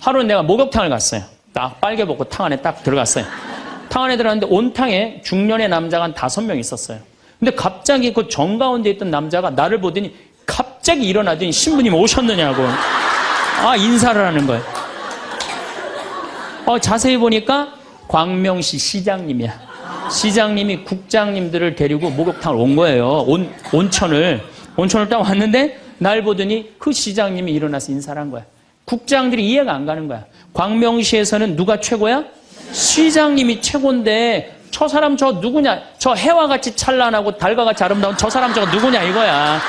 하루는 내가 목욕탕을 갔어요. 딱 빨개 벗고 탕 안에 딱 들어갔어요. 탕 안에 들어갔는데 온탕에 중년의 남자가 한 5명 있었어요. 근데 갑자기 그 정가운데 있던 남자가 나를 보더니 갑자기 일어나더니 신부님 오셨느냐고. 인사를 하는 거예요. 자세히 보니까 광명시 시장님이야. 시장님이 국장님들을 데리고 목욕탕을 온 거예요. 온천을 딱 왔는데 날 보더니 그 시장님이 일어나서 인사를 한 거야. 국장들이 이해가 안 가는 거야. 광명시에서는 누가 최고야? 시장님이 최고인데 저 사람 저 누구냐? 저 해와 같이 찬란하고 달과 같이 아름다운 저 사람 저거 누구냐 이거야.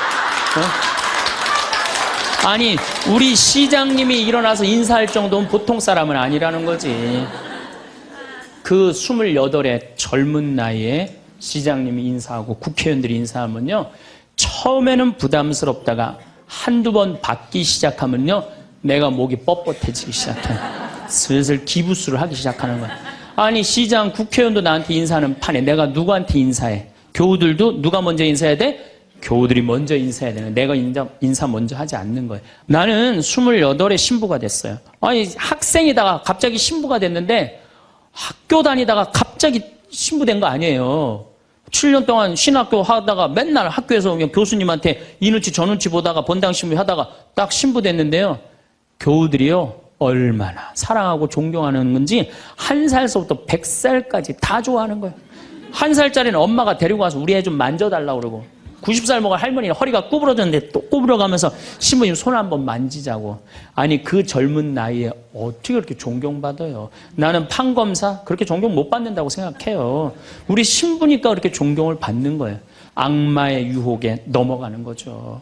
아니 우리 시장님이 일어나서 인사할 정도는 보통 사람은 아니라는 거지. 그 28의 젊은 나이에 시장님이 인사하고 국회의원들이 인사하면요. 처음에는 부담스럽다가 한두 번 받기 시작하면요. 내가 목이 뻣뻣해지기 시작해. 슬슬 기부수를 하기 시작하는 거야. 아니 시장 국회의원도 나한테 인사하는 판에 내가 누구한테 인사해? 교우들도 누가 먼저 인사해야 돼? 교우들이 먼저 인사해야 되는. 내가 인사 먼저 하지 않는 거예요. 나는 28에 신부가 됐어요. 아니 학생이다가 갑자기 신부가 됐는데 학교 다니다가 갑자기 신부된 거 아니에요. 7년 동안 신학교 하다가 맨날 학교에서 그냥 교수님한테 이 눈치 저 눈치 보다가 본당 신부 하다가 딱 신부 됐는데요. 교우들이요. 얼마나 사랑하고 존경하는 건지 1살서부터 100살까지 다 좋아하는 거예요. 1살짜리는 엄마가 데리고 와서 우리 애 좀 만져달라고 그러고 90살 먹은 할머니는 허리가 구부러졌는데 또 구부러가면서 신부님 손 한번 만지자고. 아니 그 젊은 나이에 어떻게 그렇게 존경받아요. 나는 판검사 그렇게 존경 못 받는다고 생각해요. 우리 신부니까 그렇게 존경을 받는 거예요. 악마의 유혹에 넘어가는 거죠.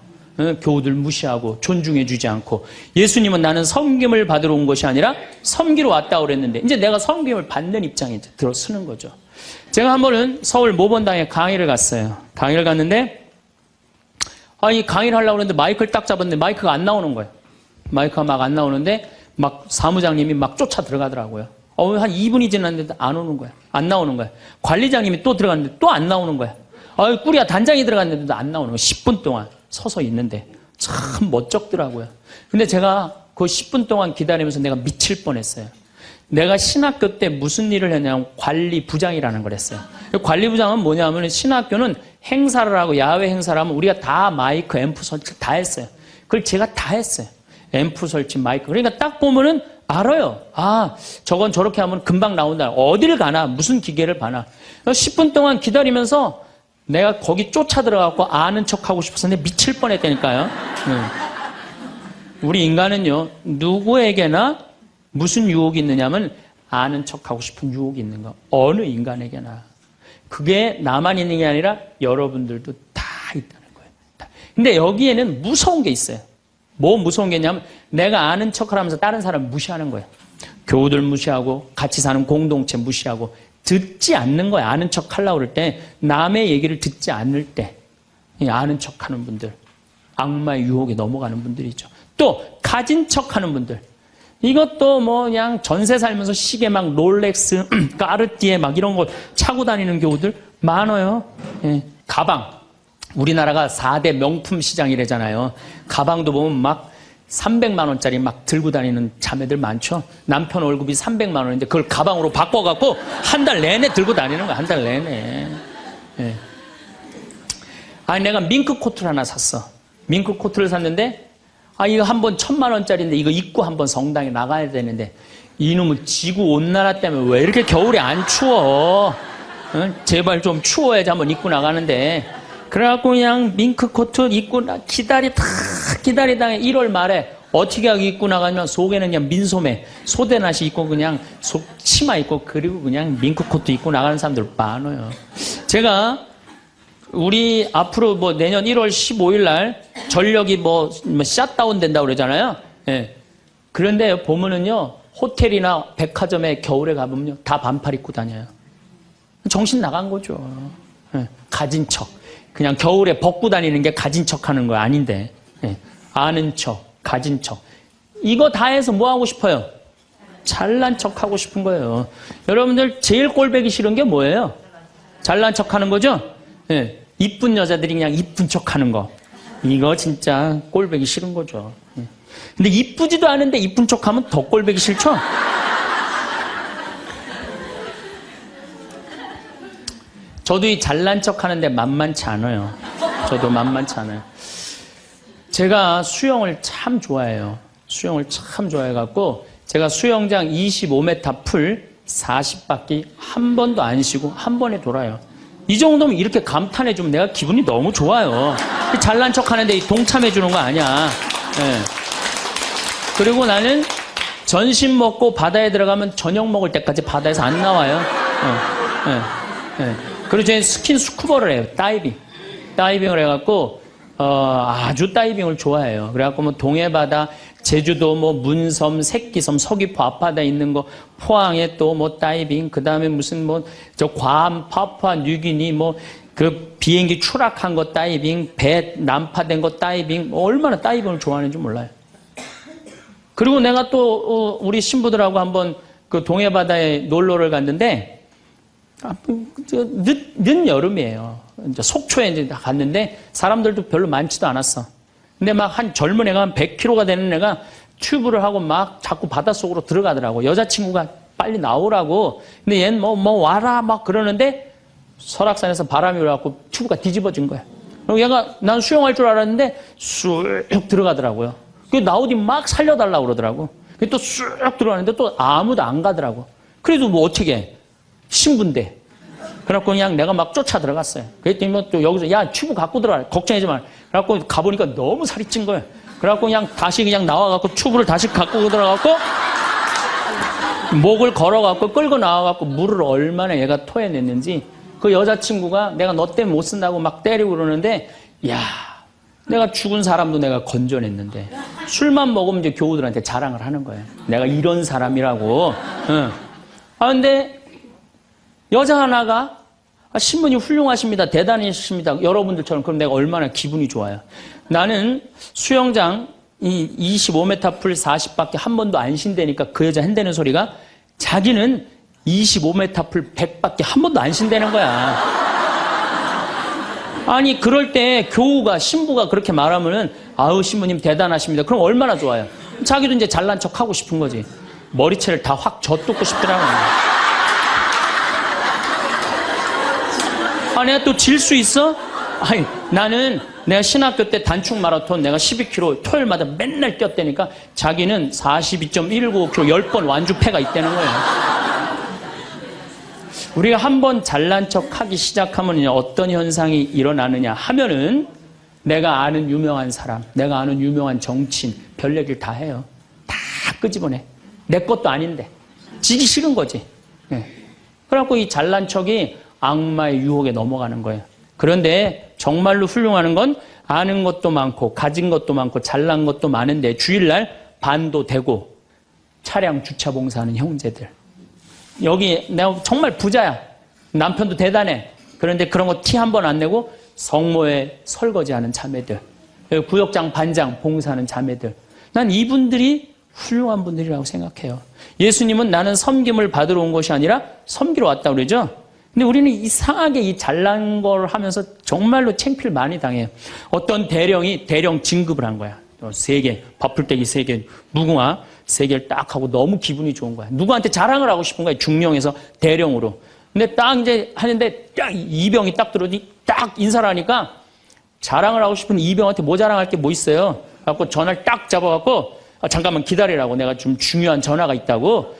교우들 무시하고 존중해 주지 않고. 예수님은 나는 섬김을 받으러 온 것이 아니라 섬기러 왔다고 그랬는데 이제 내가 섬김을 받는 입장에 이제 들어서는 거죠. 제가 한 번은 서울 모본당에 강의를 갔어요. 강의를 갔는데 이 강의를 하려고 했는데 마이크를 딱 잡았는데 마이크가 안 나오는 거예요. 마이크가 막 안 나오는데 막 사무장님이 막 쫓아 들어가더라고요. 한 2분이 지났는데 안 오는 거야. 안 나오는 거야. 관리장님이 또 들어갔는데 또 안 나오는 거야. 꾸리야 단장이 들어갔는데도 안 나오는 거야. 10분 동안 서서 있는데 참 멋쩍더라고요. 근데 제가 그 10분 동안 기다리면서 내가 미칠 뻔했어요. 내가 신학교 때 무슨 일을 했냐면 관리부장이라는 걸 했어요. 관리부장은 뭐냐면 신학교는 행사를 하고 야외 행사를 하면 우리가 다 마이크, 앰프 설치 다 했어요. 그걸 제가 다 했어요. 앰프 설치, 마이크. 그러니까 딱 보면은 알아요. 저건 저렇게 하면 금방 나온다. 어디를 가나, 무슨 기계를 봐나. 10분 동안 기다리면서 내가 거기 쫓아 들어가고 아는 척 하고 싶어서 내가 미칠 뻔했다니까요. 우리 인간은요, 누구에게나 무슨 유혹이 있느냐면 아는 척하고 싶은 유혹이 있는 거. 어느 인간에게나. 그게 나만 있는 게 아니라 여러분들도 다 있다는 거예요. 근데 여기에는 무서운 게 있어요. 뭐 무서운 게 있냐면 내가 아는 척을 하면서 다른 사람 무시하는 거예요. 교우들 무시하고 같이 사는 공동체 무시하고 듣지 않는 거예요. 아는 척 하려고 그럴 때 남의 얘기를 듣지 않을 때 아는 척하는 분들. 악마의 유혹에 넘어가는 분들이죠. 또 가진 척하는 분들. 이것도 뭐 그냥 전세 살면서 시계 막 롤렉스, 까르띠에 막 이런 거 차고 다니는 교우들 많아요. 가방. 우리나라가 4대 명품 시장이래잖아요. 가방도 보면 막 300만 원짜리 막 들고 다니는 자매들 많죠. 남편 월급이 300만 원인데 그걸 가방으로 바꿔갖고 한 달 내내 들고 다니는 거야. 한 달 내내. 아니 내가 밍크 코트를 하나 샀어. 밍크 코트를 샀는데 이거 한 번 1000만 원짜리인데 이거 입고 한번 성당에 나가야 되는데 이놈은 지구 온난화 때문에 왜 이렇게 겨울에 안 추워? 제발 좀 추워야지 한번 입고 나가는데 그래갖고 그냥 밍크 코트 입고 기다리다가 1월 말에 어떻게 하고 입고 나가면 속에는 그냥 민소매 소대나시 입고 그냥 치마 입고 그리고 그냥 밍크 코트 입고 나가는 사람들 많아요. 제가 우리 앞으로 뭐 내년 1월 15일 날 전력이 뭐 샷다운 된다고 그러잖아요. 그런데 보면은요, 호텔이나 백화점에 겨울에 가보면요, 다 반팔 입고 다녀요. 정신 나간 거죠. 가진 척. 그냥 겨울에 벗고 다니는 게 가진 척 하는 거 아닌데. 아는 척, 가진 척. 이거 다 해서 뭐 하고 싶어요? 잘난 척 하고 싶은 거예요. 여러분들 제일 꼴보기 싫은 게 뭐예요? 잘난 척 하는 거죠? 이쁜 여자들이 그냥 이쁜 척 하는 거. 이거 진짜 꼴보기 싫은 거죠. 근데 이쁘지도 않은데 이쁜 척하면 더 꼴보기 싫죠? 저도 이 잘난 척 하는데 만만치 않아요. 저도 만만치 않아요. 제가 수영을 참 좋아해요. 수영을 참 좋아해갖고 제가 수영장 25m 풀 40바퀴 한 번도 안 쉬고 한 번에 돌아요. 이 정도면 이렇게 감탄해주면 내가 기분이 너무 좋아요. 잘난 척 하는데 동참해주는 거 아니야. 네. 그리고 나는 점심 먹고 바다에 들어가면 저녁 먹을 때까지 바다에서 안 나와요. 그리고 저는 스킨스쿠버를 해요. 다이빙을 해갖고 아주 다이빙을 좋아해요. 그래갖고 뭐 동해바다, 제주도, 뭐 문섬, 새끼섬, 서귀포 앞바다에 있는 거, 포항에 또 뭐 다이빙, 그 다음에 무슨 뭐 저 괌, 파푸아 뉴기니 뭐 그 비행기 추락한 거 다이빙, 배 난파된 거 다이빙, 뭐 얼마나 다이빙을 좋아하는지 몰라요. 그리고 내가 또 우리 신부들하고 한번 그 동해바다에 놀러를 갔는데 늦 여름이에요. 이제 속초에 이제 갔는데 사람들도 별로 많지도 않았어. 근데 막 한 젊은 애가 한 100kg가 되는 애가 튜브를 하고 막 자꾸 바닷속으로 들어가더라고. 여자친구가 빨리 나오라고. 근데 얘는 뭐 와라 막 그러는데 설악산에서 바람이 불어갖고 튜브가 뒤집어진 거야. 그리고 얘가 난 수영할 줄 알았는데 쑥 들어가더라고요. 그 나오디 막 살려달라고 그러더라고. 또 쑥 들어가는데 또 아무도 안 가더라고. 그래도 뭐 어떻게 해. 신부인데. 그래갖고 그냥 내가 막 쫓아 들어갔어요. 그랬더니 뭐 또 여기서 야 튜브 갖고 들어가. 걱정하지 마. 그래갖고 가보니까 너무 살이 찐 거예요. 그래갖고 그냥 다시 그냥 나와갖고 튜브를 다시 갖고 들어가갖고 목을 걸어갖고 끌고 나와갖고 물을 얼마나 얘가 토해냈는지 그 여자친구가 내가 너 때문에 못 쓴다고 막 때리고 그러는데 야 내가 죽은 사람도 내가 건져냈는데 술만 먹으면 이제 교우들한테 자랑을 하는 거예요. 내가 이런 사람이라고. 응. 근데 여자 하나가 신부님 훌륭하십니다. 대단하십니다. 여러분들처럼. 그럼 내가 얼마나 기분이 좋아요. 나는 수영장 이 25m 풀 40바퀴 한 번도 안 쉰다니까 그 여자 한다는 소리가 자기는 25m 풀 100바퀴 한 번도 안 쉰다는 거야. 아니 그럴 때 교우가 신부가 그렇게 말하면은 아우 신부님 대단하십니다. 그럼 얼마나 좋아요. 자기도 이제 잘난 척 하고 싶은 거지. 머리채를 다 확 젖뜯고 싶더라고요. 내가 또 질 수 있어? 아니, 나는 내가 신학교 때 단축 마라톤 내가 12km 토요일마다 맨날 뛰었다니까 자기는 42.195km 10번 완주패가 있다는 거예요. 우리가 한번 잘난 척 하기 시작하면 어떤 현상이 일어나느냐 하면은 내가 아는 유명한 사람, 내가 아는 유명한 정치인, 별 얘기를 다 해요. 다 끄집어내. 내 것도 아닌데. 지기 싫은 거지. 네. 그래갖고 이 잘난 척이 악마의 유혹에 넘어가는 거예요. 그런데 정말로 훌륭한 건 아는 것도 많고 가진 것도 많고 잘난 것도 많은데 주일날 반도 되고 차량 주차 봉사하는 형제들. 여기 내가 정말 부자야. 남편도 대단해. 그런데 그런 거 티 한 번 안 내고 성모에 설거지하는 자매들. 구역장 반장 봉사하는 자매들. 난 이분들이 훌륭한 분들이라고 생각해요. 예수님은 나는 섬김을 받으러 온 것이 아니라 섬기러 왔다고 그러죠. 근데 우리는 이상하게 이 잘난 걸 하면서 정말로 창피를 많이 당해요. 어떤 대령이 대령 진급을 한 거야. 3개, 밥풀떼기 3개, 무궁화 3개를 딱 하고 너무 기분이 좋은 거야. 누구한테 자랑을 하고 싶은 거야. 중령에서 대령으로. 근데 딱 이제 하는데 딱 이병이 딱 들어오니 딱 인사를 하니까 자랑을 하고 싶은 이병한테 뭐 자랑할 게 뭐 있어요. 그래갖고 전화를 딱 잡아갖고 잠깐만 기다리라고 내가 좀 중요한 전화가 있다고.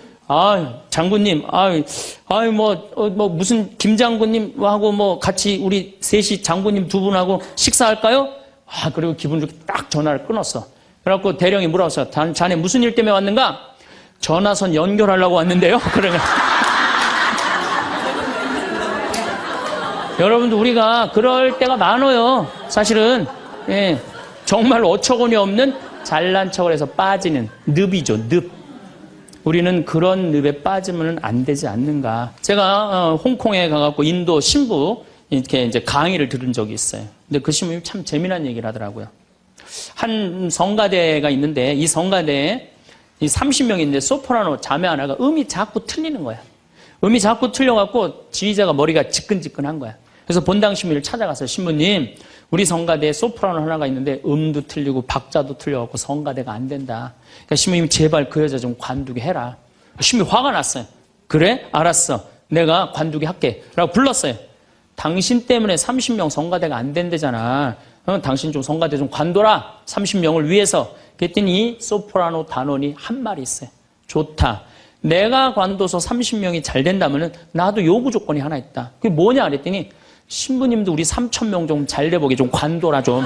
장군님, 무슨 김장군님하고 뭐 같이 우리 셋이 장군님 2분하고 식사할까요? 그리고 기분 좋게 딱 전화를 끊었어. 그래갖고 대령이 물어봤어. 자네 무슨 일 때문에 왔는가? 전화선 연결하려고 왔는데요. 그러면 여러분들 우리가 그럴 때가 많아요. 사실은 예, 정말 어처구니 없는 잘난 척을 해서 빠지는 늪이죠. 늪. 우리는 그런 늪에 빠지면 안 되지 않는가. 제가 홍콩에 가갖고 인도 신부 이렇게 이제 강의를 들은 적이 있어요. 근데 그 신부님이 참 재미난 얘기를 하더라고요. 한 성가대가 있는데 이 성가대에 30명인데 소프라노 자매 하나가 음이 자꾸 틀리는 거야. 음이 자꾸 틀려갖고 지휘자가 머리가 지끈지끈한 거야. 그래서 본당 신부를 찾아가서 신부님 우리 성가대에 소프라노 하나가 있는데 음도 틀리고 박자도 틀려갖고 성가대가 안 된다. 그러니까 신부님 제발 그 여자 좀 관두게 해라. 신부님 화가 났어요. 그래? 알았어. 내가 관두게 할게. 라고 불렀어요. 당신 때문에 30명 성가대가 안 된대잖아. 당신 좀 성가대 좀 관둬라. 30명을 위해서. 그랬더니 소프라노 단원이 한 말이 있어요. 좋다. 내가 관둬서 30명이 잘 된다면 나도 요구 조건이 하나 있다. 그게 뭐냐 그랬더니 신부님도 우리 3,000명 좀 잘 돼보게 좀 관둬라 좀.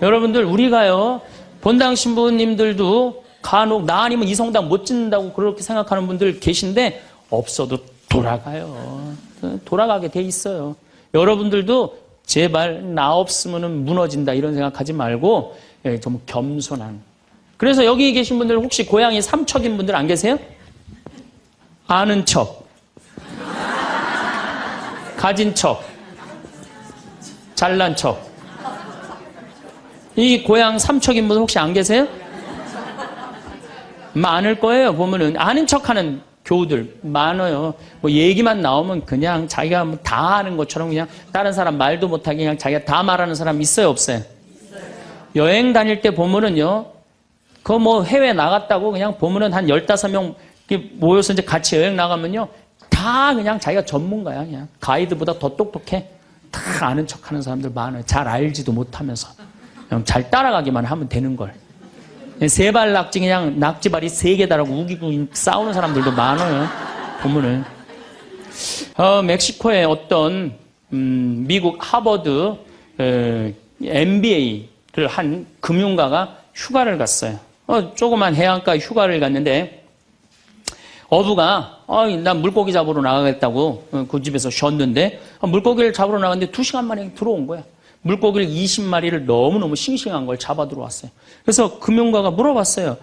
여러분들 우리가요 본당 신부님들도 간혹 나 아니면 이 성당 못 짓는다고 그렇게 생각하는 분들 계신데 없어도 돌아가요. 돌아가게 돼 있어요. 여러분들도 제발 나 없으면 무너진다 이런 생각하지 말고 좀 겸손한. 그래서 여기 계신 분들 혹시 고향이 삼척인 분들 안 계세요? 아는 척, 가진 척, 잘난 척. 이 고향 삼척인 분 혹시 안 계세요? 많을 거예요. 보면은 아는 척하는 교우들 많아요. 뭐 얘기만 나오면 그냥 자기가 뭐 다 아는 것처럼 그냥 다른 사람 말도 못하게 그냥 자기가 다 말하는 사람 있어요, 없어요? 여행 다닐 때 보면은요, 그 뭐 해외 나갔다고 그냥 보면은 한 15명 모여서 이제 같이 여행 나가면요, 다 그냥 자기가 전문가야. 그냥 가이드보다 더 똑똑해. 다 아는 척하는 사람들 많아요. 잘 알지도 못하면서 그냥 잘 따라가기만 하면 되는 걸. 세발 낙지 그냥 낙지발이 3개다라고 우기고 싸우는 사람들도 많아요. 보면은 멕시코의 어떤 미국 하버드 MBA를 한 금융가가 휴가를 갔어요. 조그만 해안가 휴가를 갔는데 어부가 난 물고기 잡으러 나가겠다고 그 집에서 쉬었는데 물고기를 잡으러 나갔는데 2시간 만에 들어온 거야. 물고기를 20마리를 너무너무 싱싱한 걸 잡아 들어왔어요. 그래서 금융가가 물어봤어요.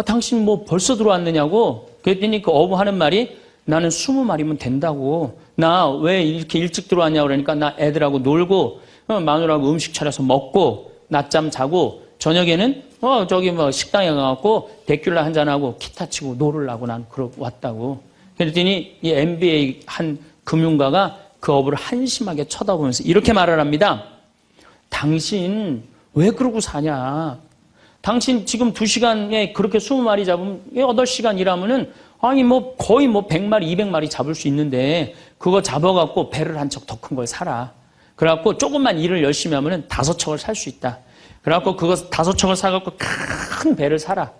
당신 뭐 벌써 들어왔느냐고. 그랬더니 그 어부 하는 말이 나는 20마리면 된다고. 나 왜 이렇게 일찍 들어왔냐고 그러니까 나 애들하고 놀고 마누라하고 음식 차려서 먹고 낮잠 자고 저녁에는 저기 뭐 식당에 가갖고 데큘라 한잔하고 기타 치고 놀으려고 난 왔다고. 그랬더니 이 MBA 한 금융가가 그 어부를 한심하게 쳐다보면서 이렇게 말을 합니다. 당신 왜 그러고 사냐? 당신 지금 2시간에 그렇게 20마리 잡으면 8시간 일하면은 아니 뭐 거의 뭐 100마리, 200마리 잡을 수 있는데 그거 잡아갖고 배를 한 척 더 큰 걸 사라. 그래갖고 조금만 일을 열심히 하면은 5척을 살 수 있다. 그래갖고 그거 5척을 사갖고 큰 배를 사라.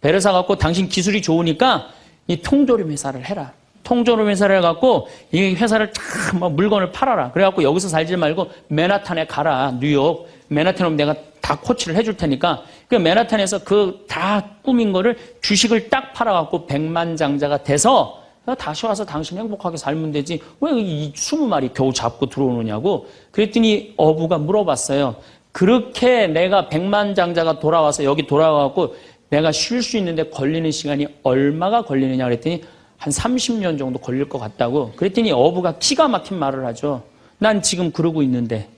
배를 사갖고 당신 기술이 좋으니까 이 통조림 회사를 해라. 통조림 회사를 해갖고 이 회사를 막 물건을 팔아라. 그래갖고 여기서 살지 말고 맨하탄에 가라. 뉴욕. 맨하탄에 오면 내가 다 코치를 해줄 테니까 그 맨하탄에서 그 다 꾸민 거를 주식을 딱 팔아갖고 백만장자가 돼서 다시 와서 당신 행복하게 살면 되지. 왜 이 20마리 겨우 잡고 들어오느냐고. 그랬더니 어부가 물어봤어요. 그렇게 내가 백만장자가 돌아와서 여기 돌아와갖고 내가 쉴 수 있는데 걸리는 시간이 얼마가 걸리느냐 그랬더니 한 30년 정도 걸릴 것 같다고. 그랬더니 어부가 기가 막힌 말을 하죠. 난 지금 그러고 있는데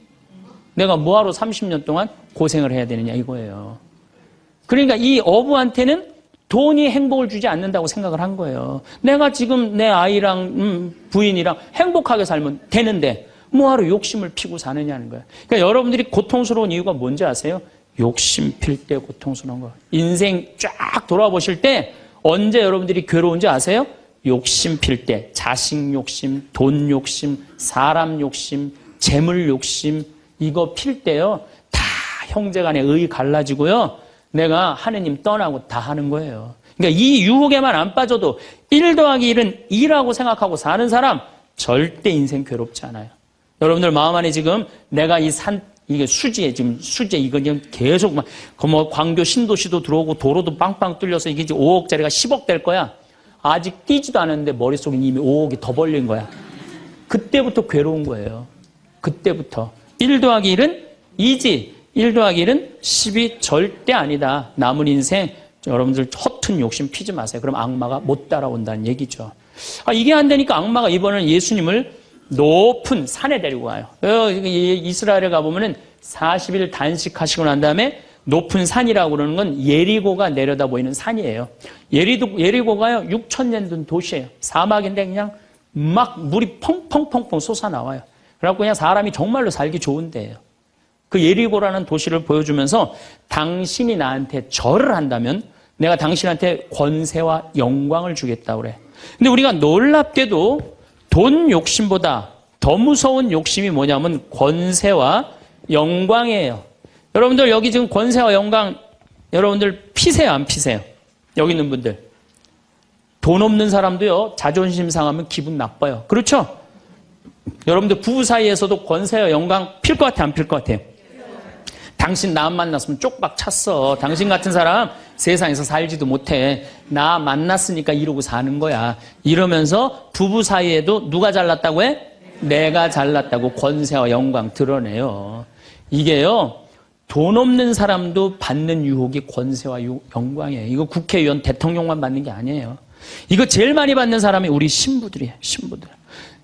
내가 뭐하러 30년 동안 고생을 해야 되느냐 이거예요. 그러니까 이 어부한테는 돈이 행복을 주지 않는다고 생각을 한 거예요. 내가 지금 내 아이랑 부인이랑 행복하게 살면 되는데 뭐하러 욕심을 피고 사느냐는 거예요. 그러니까 여러분들이 고통스러운 이유가 뭔지 아세요? 욕심 필 때 고통스러운 거예요. 인생 쫙 돌아보실 때 언제 여러분들이 괴로운지 아세요? 욕심 필 때, 자식 욕심, 돈 욕심, 사람 욕심, 재물 욕심 이거 필 때요. 다 형제간에 의 갈라지고요. 내가 하느님 떠나고 다 하는 거예요. 그러니까 이 유혹에만 안 빠져도 1 더하기 1은 2라고 생각하고 사는 사람 절대 인생 괴롭지 않아요. 여러분들 마음 안에 지금 내가 이게 수지에 지금 수지 이거 그냥 계속 막 뭐 광교 신도시도 들어오고 도로도 빵빵 뚫려서 이게 이제 5억짜리가 10억 될 거야. 아직 뛰지도 않았는데 머릿속에 이미 5억이 더 벌린 거야. 그때부터 괴로운 거예요. 그때부터. 1 더하기 1은 2지. 1 더하기 1은 10이 절대 아니다. 남은 인생 여러분들 허튼 욕심 피지 마세요. 그럼 악마가 못 따라온다는 얘기죠. 이게 안 되니까 악마가 이번에는 예수님을 높은 산에 데리고 가요. 이스라엘에 가보면은 40일 단식하시고 난 다음에 높은 산이라고 그러는 건 예리고가 내려다 보이는 산이에요. 예리고가요, 6,000년 된 도시예요. 사막인데 그냥 막 물이 펑펑펑펑 솟아나와요. 그래갖고 그냥 사람이 정말로 살기 좋은 데예요. 그 예리고라는 도시를 보여주면서 당신이 나한테 절을 한다면 내가 당신한테 권세와 영광을 주겠다고 그래. 근데 우리가 놀랍게도 돈 욕심보다 더 무서운 욕심이 뭐냐면 권세와 영광이에요. 여러분들 여기 지금 권세와 영광 여러분들 피세요 안 피세요? 여기 있는 분들. 돈 없는 사람도요 자존심 상하면 기분 나빠요. 그렇죠? 여러분들 부부 사이에서도 권세와 영광 필 것 같아 안 필 것 같아요? 당신 나 만났으면 쪽박 찼어. 당신 같은 사람 세상에서 살지도 못해. 나 만났으니까 이러고 사는 거야. 이러면서 부부 사이에도 누가 잘났다고 해? 내가 잘났다고 권세와 영광 드러내요. 이게요. 돈 없는 사람도 받는 유혹이 권세와 영광이에요. 이거 국회의원, 대통령만 받는 게 아니에요. 이거 제일 많이 받는 사람이 우리 신부들이에요. 신부들.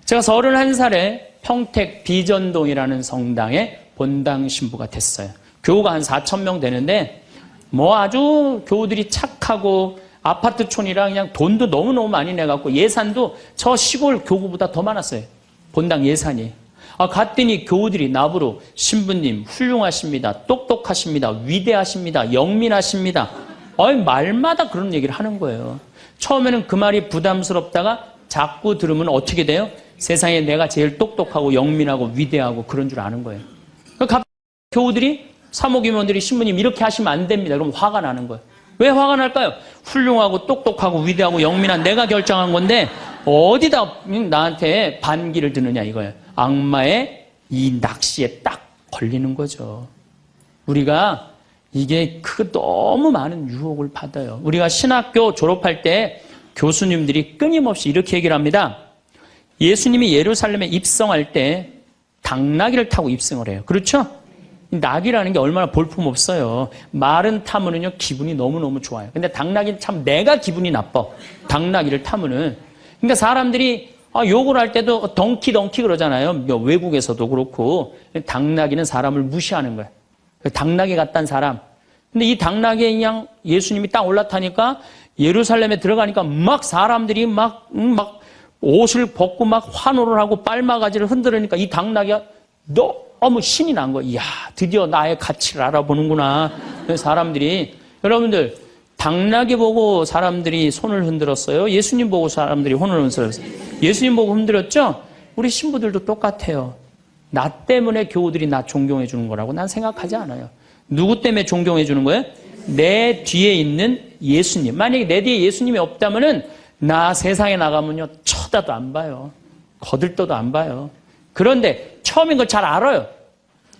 제가 31살에 평택 비전동이라는 성당에 본당 신부가 됐어요. 교우가 한 4,000명 되는데 뭐 아주 교우들이 착하고 아파트촌이라 그냥 돈도 너무너무 많이 내갖고 예산도 저 시골 교구보다 더 많았어요. 본당 예산이. 갔더니 교우들이 나보러 신부님 훌륭하십니다. 똑똑하십니다. 위대하십니다. 영민하십니다. 말마다 그런 얘기를 하는 거예요. 처음에는 그 말이 부담스럽다가 자꾸 들으면 어떻게 돼요? 세상에 내가 제일 똑똑하고 영민하고 위대하고 그런 줄 아는 거예요. 갑자기 교우들이 사모임원들이 신부님 이렇게 하시면 안 됩니다. 그럼 화가 나는 거예요. 왜 화가 날까요? 훌륭하고 똑똑하고 위대하고 영민한 내가 결정한 건데 어디다 나한테 반기를 드느냐 이거예요. 악마의 이 낚시에 딱 걸리는 거죠. 우리가 이게 너무 많은 유혹을 받아요. 우리가 신학교 졸업할 때 교수님들이 끊임없이 이렇게 얘기를 합니다. 예수님이 예루살렘에 입성할 때 당나귀를 타고 입성을 해요. 그렇죠? 낙이라는 게 얼마나 볼품없어요. 말은 타면은요 기분이 너무너무 좋아요. 근데 당나귀는 참 내가 기분이 나빠. 당나귀를 타면은. 그러니까 사람들이 욕을 할 때도 덩키 그러잖아요. 외국에서도 그렇고. 당나귀는 사람을 무시하는 거예요. 당나귀 같단 사람. 근데 이 당나귀에 그냥 예수님이 딱 올라타니까 예루살렘에 들어가니까 막 사람들이 막 옷을 벗고 막 환호를 하고 빨마가지를 흔들으니까 이 당나귀가 너무 신이 난 거예요. 이야, 드디어 나의 가치를 알아보는구나. 사람들이. 여러분들, 당나귀 보고 사람들이 손을 흔들었어요? 예수님 보고 사람들이 손을 흔들었어요? 예수님 보고 흔들었죠? 우리 신부들도 똑같아요. 나 때문에 교우들이 나 존경해 주는 거라고 난 생각하지 않아요. 누구 때문에 존경해 주는 거예요? 내 뒤에 있는 예수님. 만약에 내 뒤에 예수님이 없다면은 나 세상에 나가면요 쳐다도 안 봐요. 거들떠도 안 봐요. 그런데 처음인 걸 잘 알아요.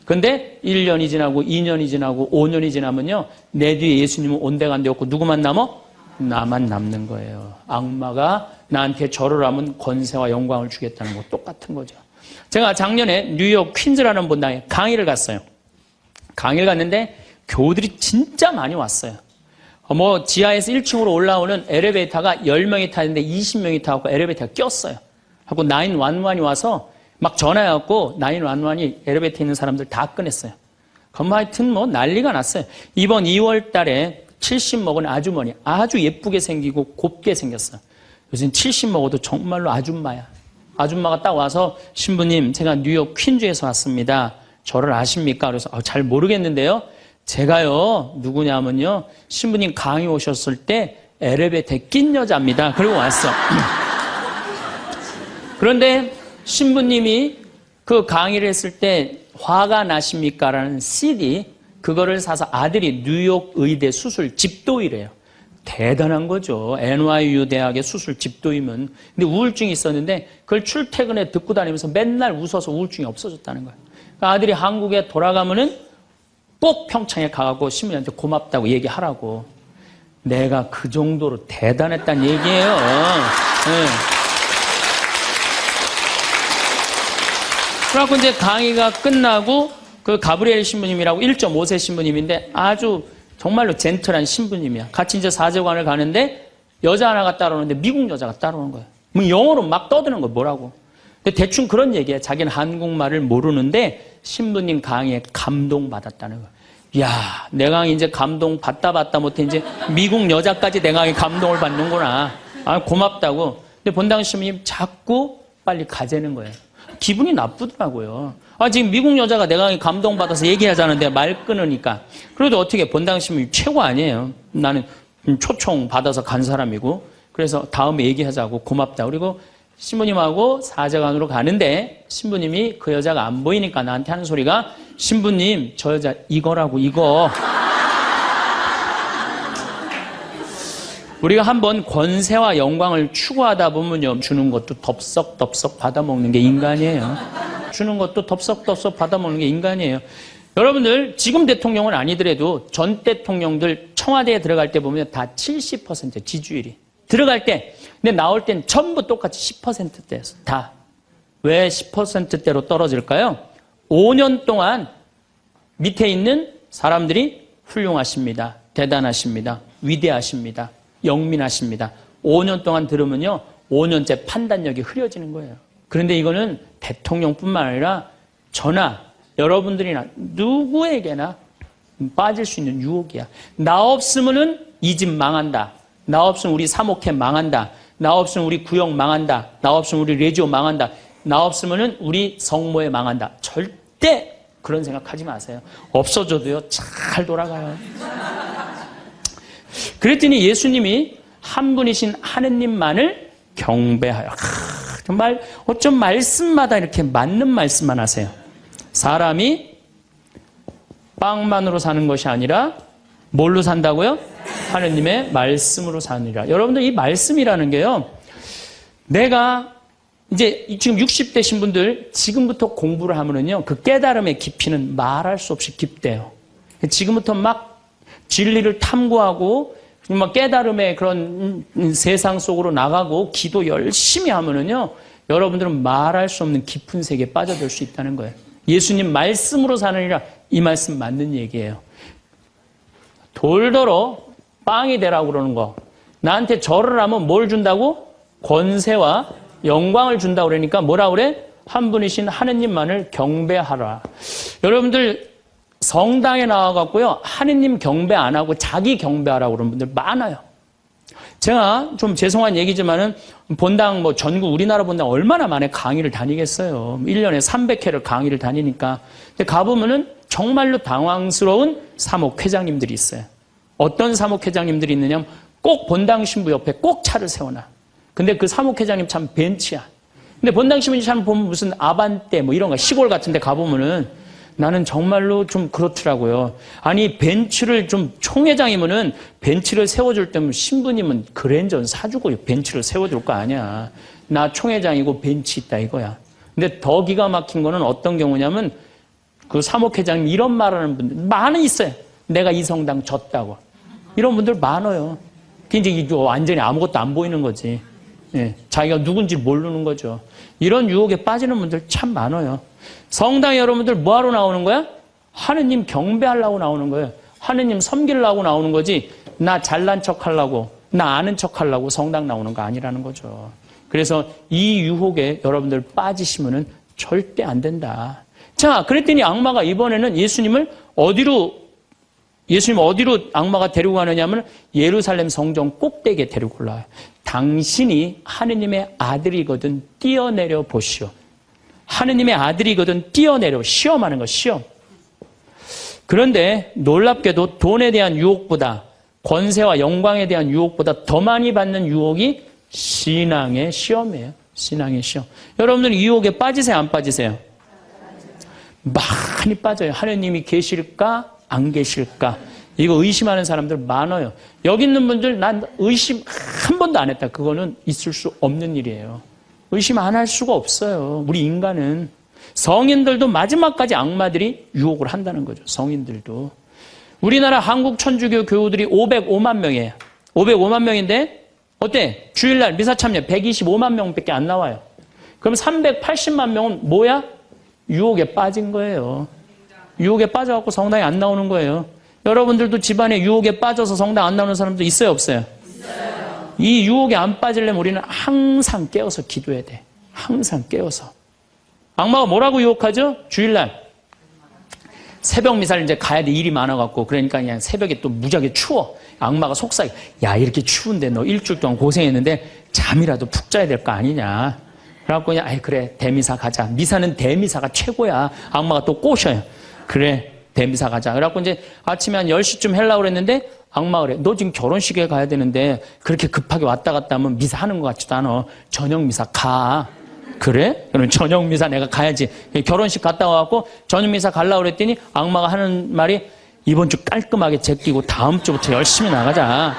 근데 1년이 지나고 2년이 지나고 5년이 지나면요 내 뒤에 예수님은 온데간데 없고 누구만 남어? 나만 남는 거예요. 악마가 나한테 절을 하면 권세와 영광을 주겠다는 거 똑같은 거죠. 제가 작년에 뉴욕 퀸즈라는 본당에 강의를 갔어요. 강의를 갔는데 교우들이 진짜 많이 왔어요. 지하에서 1층으로 올라오는 엘리베이터가 10명이 타는데 20명이 타고 엘리베이터가 꼈어요. 하고 911이 와서 막 전화해갖고 911이 엘리베이터에 있는 사람들 다 꺼냈어요. 그럼 하여튼 난리가 났어요. 이번 2월 달에 70 먹은 아주머니 아주 예쁘게 생기고 곱게 생겼어요. 요즘 70 먹어도 정말로 아줌마야. 아줌마가 딱 와서 신부님 제가 뉴욕 퀸즈에서 왔습니다. 저를 아십니까? 그래서 잘 모르겠는데요. 제가요 누구냐면요 신부님 강의 오셨을 때 엘리베이터에 낀 여자입니다. 그리고 왔어. 그런데 신부님이 그 강의를 했을 때 화가 나십니까? 라는 CD 그거를 사서 아들이 뉴욕 의대 수술 집도이래요. 대단한 거죠. NYU 대학의 수술 집도이면. 근데 우울증이 있었는데 그걸 출퇴근에 듣고 다니면서 맨날 웃어서 우울증이 없어졌다는 거예요. 그러니까 아들이 한국에 돌아가면은 꼭 평창에 가고 신부님한테 고맙다고 얘기하라고. 내가 그 정도로 대단했다는 얘기예요. 네. 그래갖고 이제 강의가 끝나고 그 가브리엘 신부님이라고 1.5세 신부님인데 아주 정말로 젠틀한 신부님이야. 같이 이제 사제관을 가는데 여자 하나가 따라오는데 미국 여자가 따라오는 거예요. 영어로 막 떠드는 거예요. 뭐라고. 근데 대충 그런 얘기예요. 자기는 한국말을 모르는데 신부님 강의에 감동받았다는 거예요. 이야, 내 강의 이제 감동받다 못해 이제 미국 여자까지 내 강의 감동을 받는구나. 고맙다고. 근데 본당 신부님 자꾸 빨리 가재는 거예요. 기분이 나쁘더라고요. 지금 미국 여자가 내가 감동받아서 얘기하자는데 말 끊으니까. 그래도 어떻게 본당심이 최고 아니에요. 나는 초청 받아서 간 사람이고. 그래서 다음에 얘기하자고 고맙다. 그리고 신부님하고 사제관으로 가는데 신부님이 그 여자가 안 보이니까 나한테 하는 소리가 신부님 저 여자 이거라고 이거. 우리가 한번 권세와 영광을 추구하다 보면요, 주는 것도 덥석덥석 받아먹는 게 인간이에요. 주는 것도 덥석덥석 받아먹는 게 인간이에요. 여러분들 지금 대통령은 아니더라도 전 대통령들 청와대에 들어갈 때 보면 다 70% 지지율이 들어갈 때, 근데 나올 땐 전부 똑같이 10%대였어. 다. 왜 10%대로 떨어질까요? 5년 동안 밑에 있는 사람들이 훌륭하십니다. 대단하십니다. 위대하십니다. 영민하십니다. 5년 동안 들으면요, 5년째 판단력이 흐려지는 거예요. 그런데 이거는 대통령뿐만 아니라 저나 여러분들이나 누구에게나 빠질 수 있는 유혹이야. 나 없으면은 이 집 망한다. 나 없으면 우리 사목회 망한다. 나 없으면 우리 구역 망한다. 나 없으면 우리 레지오 망한다. 나 없으면은 우리 성모회 망한다. 절대 그런 생각하지 마세요. 없어져도요, 잘 돌아가요. 그랬더니 예수님이 한 분이신 하느님만을 경배하여. 정말 어쩜 말씀마다 이렇게 맞는 말씀만 하세요. 사람이 빵만으로 사는 것이 아니라 뭘로 산다고요? 하느님의 말씀으로 사느니라. 여러분들 이 말씀이라는 게요, 내가 이제 지금 60대신 분들 지금부터 공부를 하면은요, 그 깨달음의 깊이는 말할 수 없이 깊대요. 지금부터 막 진리를 탐구하고 막 깨달음의 그런 세상 속으로 나가고 기도 열심히 하면은요, 여러분들은 말할 수 없는 깊은 세계에 빠져들 수 있다는 거예요. 예수님 말씀으로 사느니라, 이 말씀 맞는 얘기예요. 돌더러 빵이 되라고 그러는 거. 나한테 절을 하면 뭘 준다고? 권세와 영광을 준다고 그러니까 뭐라 그래? 한 분이신 하느님만을 경배하라. 여러분들 성당에 나와갖고요, 하느님 경배 안 하고 자기 경배하라고 그러는 분들 많아요. 제가 좀 죄송한 얘기지만은 본당 전국 우리나라 본당 얼마나 만에 강의를 다니겠어요. 1년에 300회를 강의를 다니니까. 근데 가보면은 정말로 당황스러운 사목회장님들이 있어요. 어떤 사목회장님들이 있느냐면 꼭 본당 신부 옆에 꼭 차를 세워놔. 근데 그 사목회장님 참 벤치야. 근데 본당 신부 참 보면 무슨 아반떼 이런 거 시골 같은 데 가보면은 나는 정말로 좀 그렇더라고요. 아니 벤츠를 좀 총회장이면은 벤츠를 세워줄 때면 신부님은 그랜저는 사주고 벤츠를 세워줄 거 아니야. 나 총회장이고 벤츠 있다 이거야. 근데 더 기가 막힌 거는 어떤 경우냐면 그 사목회장님 이런 말하는 분들 많이 있어요. 내가 이 성당 졌다고. 이런 분들 많아요. 이제 완전히 아무것도 안 보이는 거지. 예, 자기가 누군지 모르는 거죠. 이런 유혹에 빠지는 분들 참 많아요. 성당에 여러분들 뭐하러 나오는 거야? 하느님 경배하려고 나오는 거예요. 하느님 섬기려고 나오는 거지, 나 잘난 척 하려고, 나 아는 척 하려고 성당 나오는 거 아니라는 거죠. 그래서 이 유혹에 여러분들 빠지시면은 절대 안 된다. 자, 그랬더니 악마가 이번에는 예수님 어디로 악마가 데리고 가느냐면 예루살렘 성전 꼭대기에 데리고 올라와요. 당신이 하느님의 아들이거든 뛰어내려 보시오. 하느님의 아들이거든 뛰어내려. 시험하는 거, 시험. 그런데 놀랍게도 돈에 대한 유혹보다, 권세와 영광에 대한 유혹보다 더 많이 받는 유혹이 신앙의 시험이에요. 신앙의 시험. 여러분들 유혹에 빠지세요, 안 빠지세요? 많이 빠져요. 하느님이 계실까 안 계실까, 이거 의심하는 사람들 많아요. 여기 있는 분들 난 의심 한 번도 안 했다. 그거는 있을 수 없는 일이에요. 의심 안 할 수가 없어요. 우리 인간은. 성인들도 마지막까지 악마들이 유혹을 한다는 거죠. 성인들도. 우리나라 한국 천주교 교우들이 505만 명이에요. 505만 명인데 어때? 주일날 미사 참여 125만 명밖에 안 나와요. 그럼 380만 명은 뭐야? 유혹에 빠진 거예요. 유혹에 빠져갖고 성당에 안 나오는 거예요. 여러분들도 집안에 유혹에 빠져서 성당 안 나오는 사람도 있어요, 없어요? 있어요. 이 유혹에 안 빠지려면 우리는 항상 깨어서 기도해야 돼. 항상 깨어서. 악마가 뭐라고 유혹하죠? 주일날 새벽 미사를 이제 가야 돼. 일이 많아갖고. 그러니까 그냥 새벽에 또 무지하게 추워. 악마가 속삭여. 야, 이렇게 추운데 너 일주일 동안 고생했는데 잠이라도 푹 자야 될 거 아니냐. 그래갖고 그냥 아이 그래 대미사 가자. 미사는 대미사가 최고야. 악마가 또 꼬셔요. 그래 대미사 가자. 그래갖고 이제 아침에 한 10시쯤 하려고 그랬는데 악마가 그래. 너 지금 결혼식에 가야 되는데 그렇게 급하게 왔다 갔다 하면 미사 하는 것 같지도 않아. 저녁 미사 가. 그래? 그럼 저녁 미사 내가 가야지. 결혼식 갔다 와갖고 저녁 미사 가려고 그랬더니 악마가 하는 말이 이번 주 깔끔하게 제끼고 다음 주부터 열심히 나가자.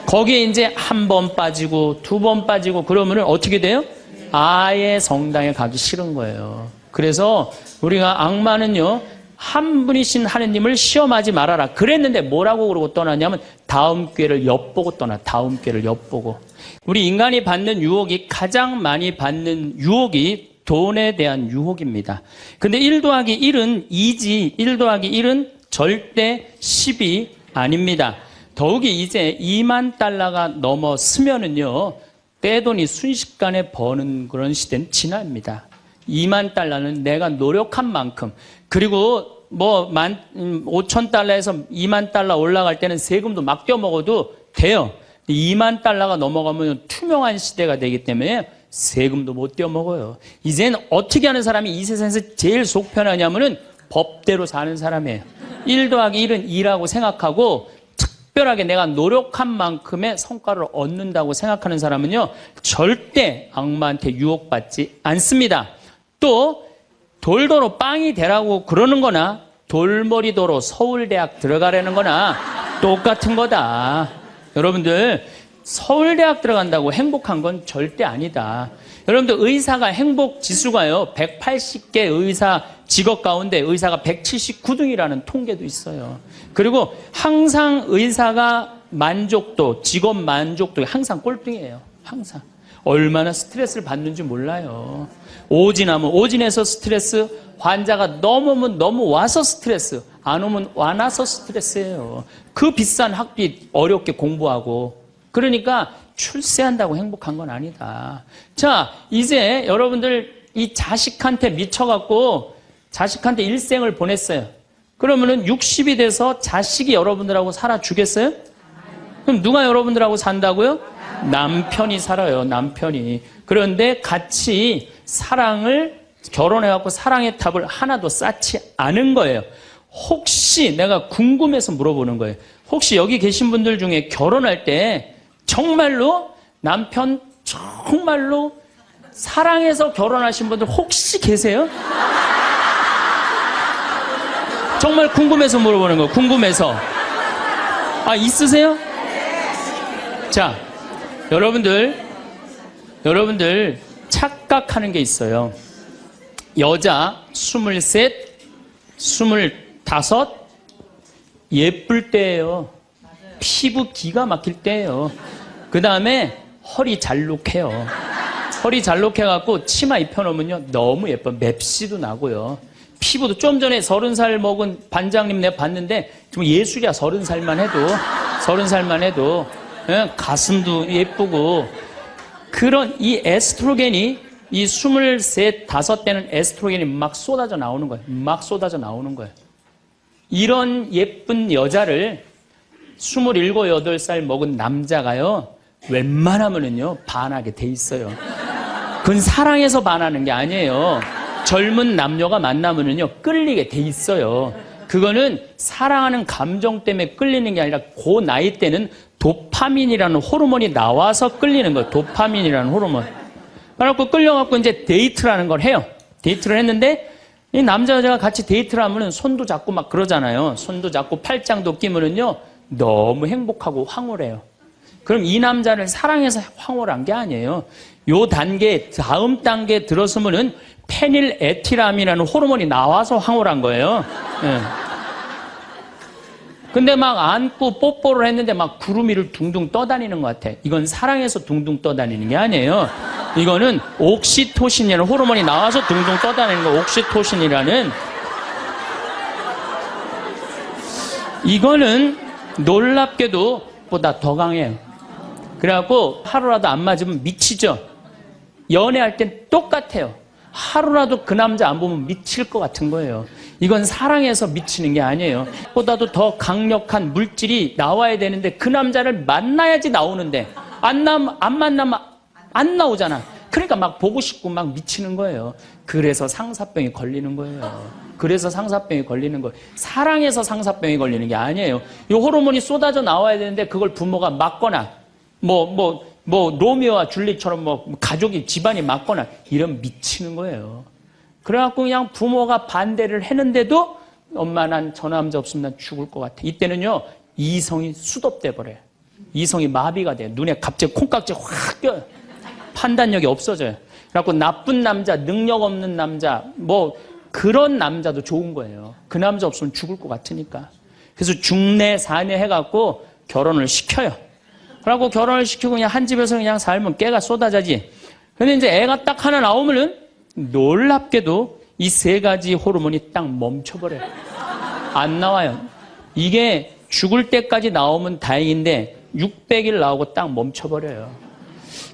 거기에 이제 한 번 빠지고 두 번 빠지고 그러면은 어떻게 돼요? 아예 성당에 가기 싫은 거예요. 그래서 우리가 악마는요, 한 분이신 하느님을 시험하지 말아라. 그랬는데 뭐라고 그러고 떠났냐면 다음 기회를 엿보고 떠나. 다음 기회를 엿보고. 우리 인간이 받는 유혹이 가장 많이 받는 유혹이 돈에 대한 유혹입니다. 근데 1 더하기 1은 2지 1 더하기 1은 절대 10이 아닙니다. 더욱이 이제 2만 달러가 넘었으면은요, 떼돈이 순식간에 버는 그런 시대는 지납니다. 2만 달러는 내가 노력한 만큼, 그리고 뭐 5천 달러에서 2만 달러 올라갈 때는 세금도 막 떼어먹어도 돼요. 2만 달러가 넘어가면 투명한 시대가 되기 때문에 세금도 못 떼어먹어요. 이제는 어떻게 하는 사람이 이 세상에서 제일 속 편하냐면은 법대로 사는 사람이에요. 1 더하기 1은 2라고 생각하고 특별하게 내가 노력한 만큼의 성과를 얻는다고 생각하는 사람은요, 절대 악마한테 유혹받지 않습니다. 또 돌도로 빵이 되라고 그러는 거나 돌머리도로 서울대학 들어가려는 거나 똑같은 거다. 여러분들, 서울대학 들어간다고 행복한 건 절대 아니다. 여러분들, 의사가 행복 지수가요, 180개 의사 직업 가운데 의사가 179등이라는 통계도 있어요. 그리고 항상 의사가 만족도, 직업 만족도 항상 꼴등이에요. 항상. 얼마나 스트레스를 받는지 몰라요. 오진하면 오진해서 스트레스, 환자가 너무 오면 너무 와서 스트레스, 안 오면 안 와서 스트레스예요. 그 비싼 학비 어렵게 공부하고. 그러니까 출세한다고 행복한 건 아니다. 자, 이제 여러분들 이 자식한테 미쳐갖고 자식한테 일생을 보냈어요. 그러면은 60이 돼서 자식이 여러분들하고 살아주겠어요? 그럼 누가 여러분들하고 산다고요? 남편이 살아요, 남편이. 그런데 같이 사랑을, 결혼해갖고 사랑의 탑을 하나도 쌓지 않은 거예요. 혹시 내가 궁금해서 물어보는 거예요. 혹시 여기 계신 분들 중에 결혼할 때 정말로 남편 정말로 사랑해서 결혼하신 분들 혹시 계세요? 정말 궁금해서 물어보는 거예요. 궁금해서. 아, 있으세요? 자, 여러분들 착각하는 게 있어요. 여자 23, 25 예쁠 때예요. 피부 기가 막힐 때예요. 그 다음에 허리 잘록해요. 허리 잘록해갖고 치마 입혀놓으면요, 너무 예뻐. 맵시도 나고요. 피부도 좀 전에 30살 먹은 반장님 내가 봤는데 좀 예술이야. 30살만 해도 가슴도 예쁘고. 그런 이 에스트로겐이, 이 23, 5때는 에스트로겐이 막 쏟아져 나오는 거예요. 막 쏟아져 나오는 거예요. 이런 예쁜 여자를 27, 8살 먹은 남자가요, 웬만하면은요 반하게 돼 있어요. 그건 사랑해서 반하는 게 아니에요. 젊은 남녀가 만나면은요 끌리게 돼 있어요. 그거는 사랑하는 감정 때문에 끌리는 게 아니라 그 나이 때는 도파민이라는 호르몬이 나와서 끌리는 거예요. 도파민이라는 호르몬. 그래갖고 끌려갖고 이제 데이트라는 걸 해요. 데이트를 했는데 이 남자 여자가 같이 데이트를 하면은 손도 잡고 막 그러잖아요. 손도 잡고 팔짱도 끼면은요 너무 행복하고 황홀해요. 그럼 이 남자를 사랑해서 황홀한 게 아니에요. 요 단계, 다음 단계에 들어서면은 페닐에틸암이라는 호르몬이 나와서 황홀한 거예요. 예. 근데 막 안고 뽀뽀를 했는데 막 구름 위를 둥둥 떠다니는 것 같아. 이건 사랑해서 둥둥 떠다니는 게 아니에요. 이거는 옥시토신이라는 호르몬이 나와서 둥둥 떠다니는 거. 옥시토신이라는. 이거는 놀랍게도 보다 더 강해요. 그래갖고 하루라도 안 맞으면 미치죠. 연애할 땐 똑같아요. 하루라도 그 남자 안 보면 미칠 것 같은 거예요. 이건 사랑해서 미치는 게 아니에요. 보다도 더 강력한 물질이 나와야 되는데 그 남자를 만나야지 나오는데 안 만나면 안 나오잖아. 그러니까 막 보고 싶고 막 미치는 거예요. 그래서 상사병이 걸리는 거예요. 그래서 상사병이 걸리는 거예요. 사랑해서 상사병이 걸리는 게 아니에요. 이 호르몬이 쏟아져 나와야 되는데 그걸 부모가 막거나 로미오와 줄리처럼 가족이 집안이 막거나 이러면 미치는 거예요. 그래갖고 그냥 부모가 반대를 했는데도 엄마 난 저 남자 없으면 난 죽을 것 같아. 이때는요 이성이 수독돼 버려요. 이성이 마비가 돼요. 눈에 갑자기 콩깍지 확 껴요. 판단력이 없어져요. 그래갖고 나쁜 남자, 능력 없는 남자, 그런 남자도 좋은 거예요. 그 남자 없으면 죽을 것 같으니까. 그래서 중내 사내 해갖고 결혼을 시켜요. 그래갖고 결혼을 시키고 그냥 한 집에서 그냥 살면 깨가 쏟아지지. 근데 이제 애가 딱 하나 나오면은 놀랍게도 이 세 가지 호르몬이 딱 멈춰버려요. 안 나와요. 이게 죽을 때까지 나오면 다행인데 600일 나오고 딱 멈춰버려요.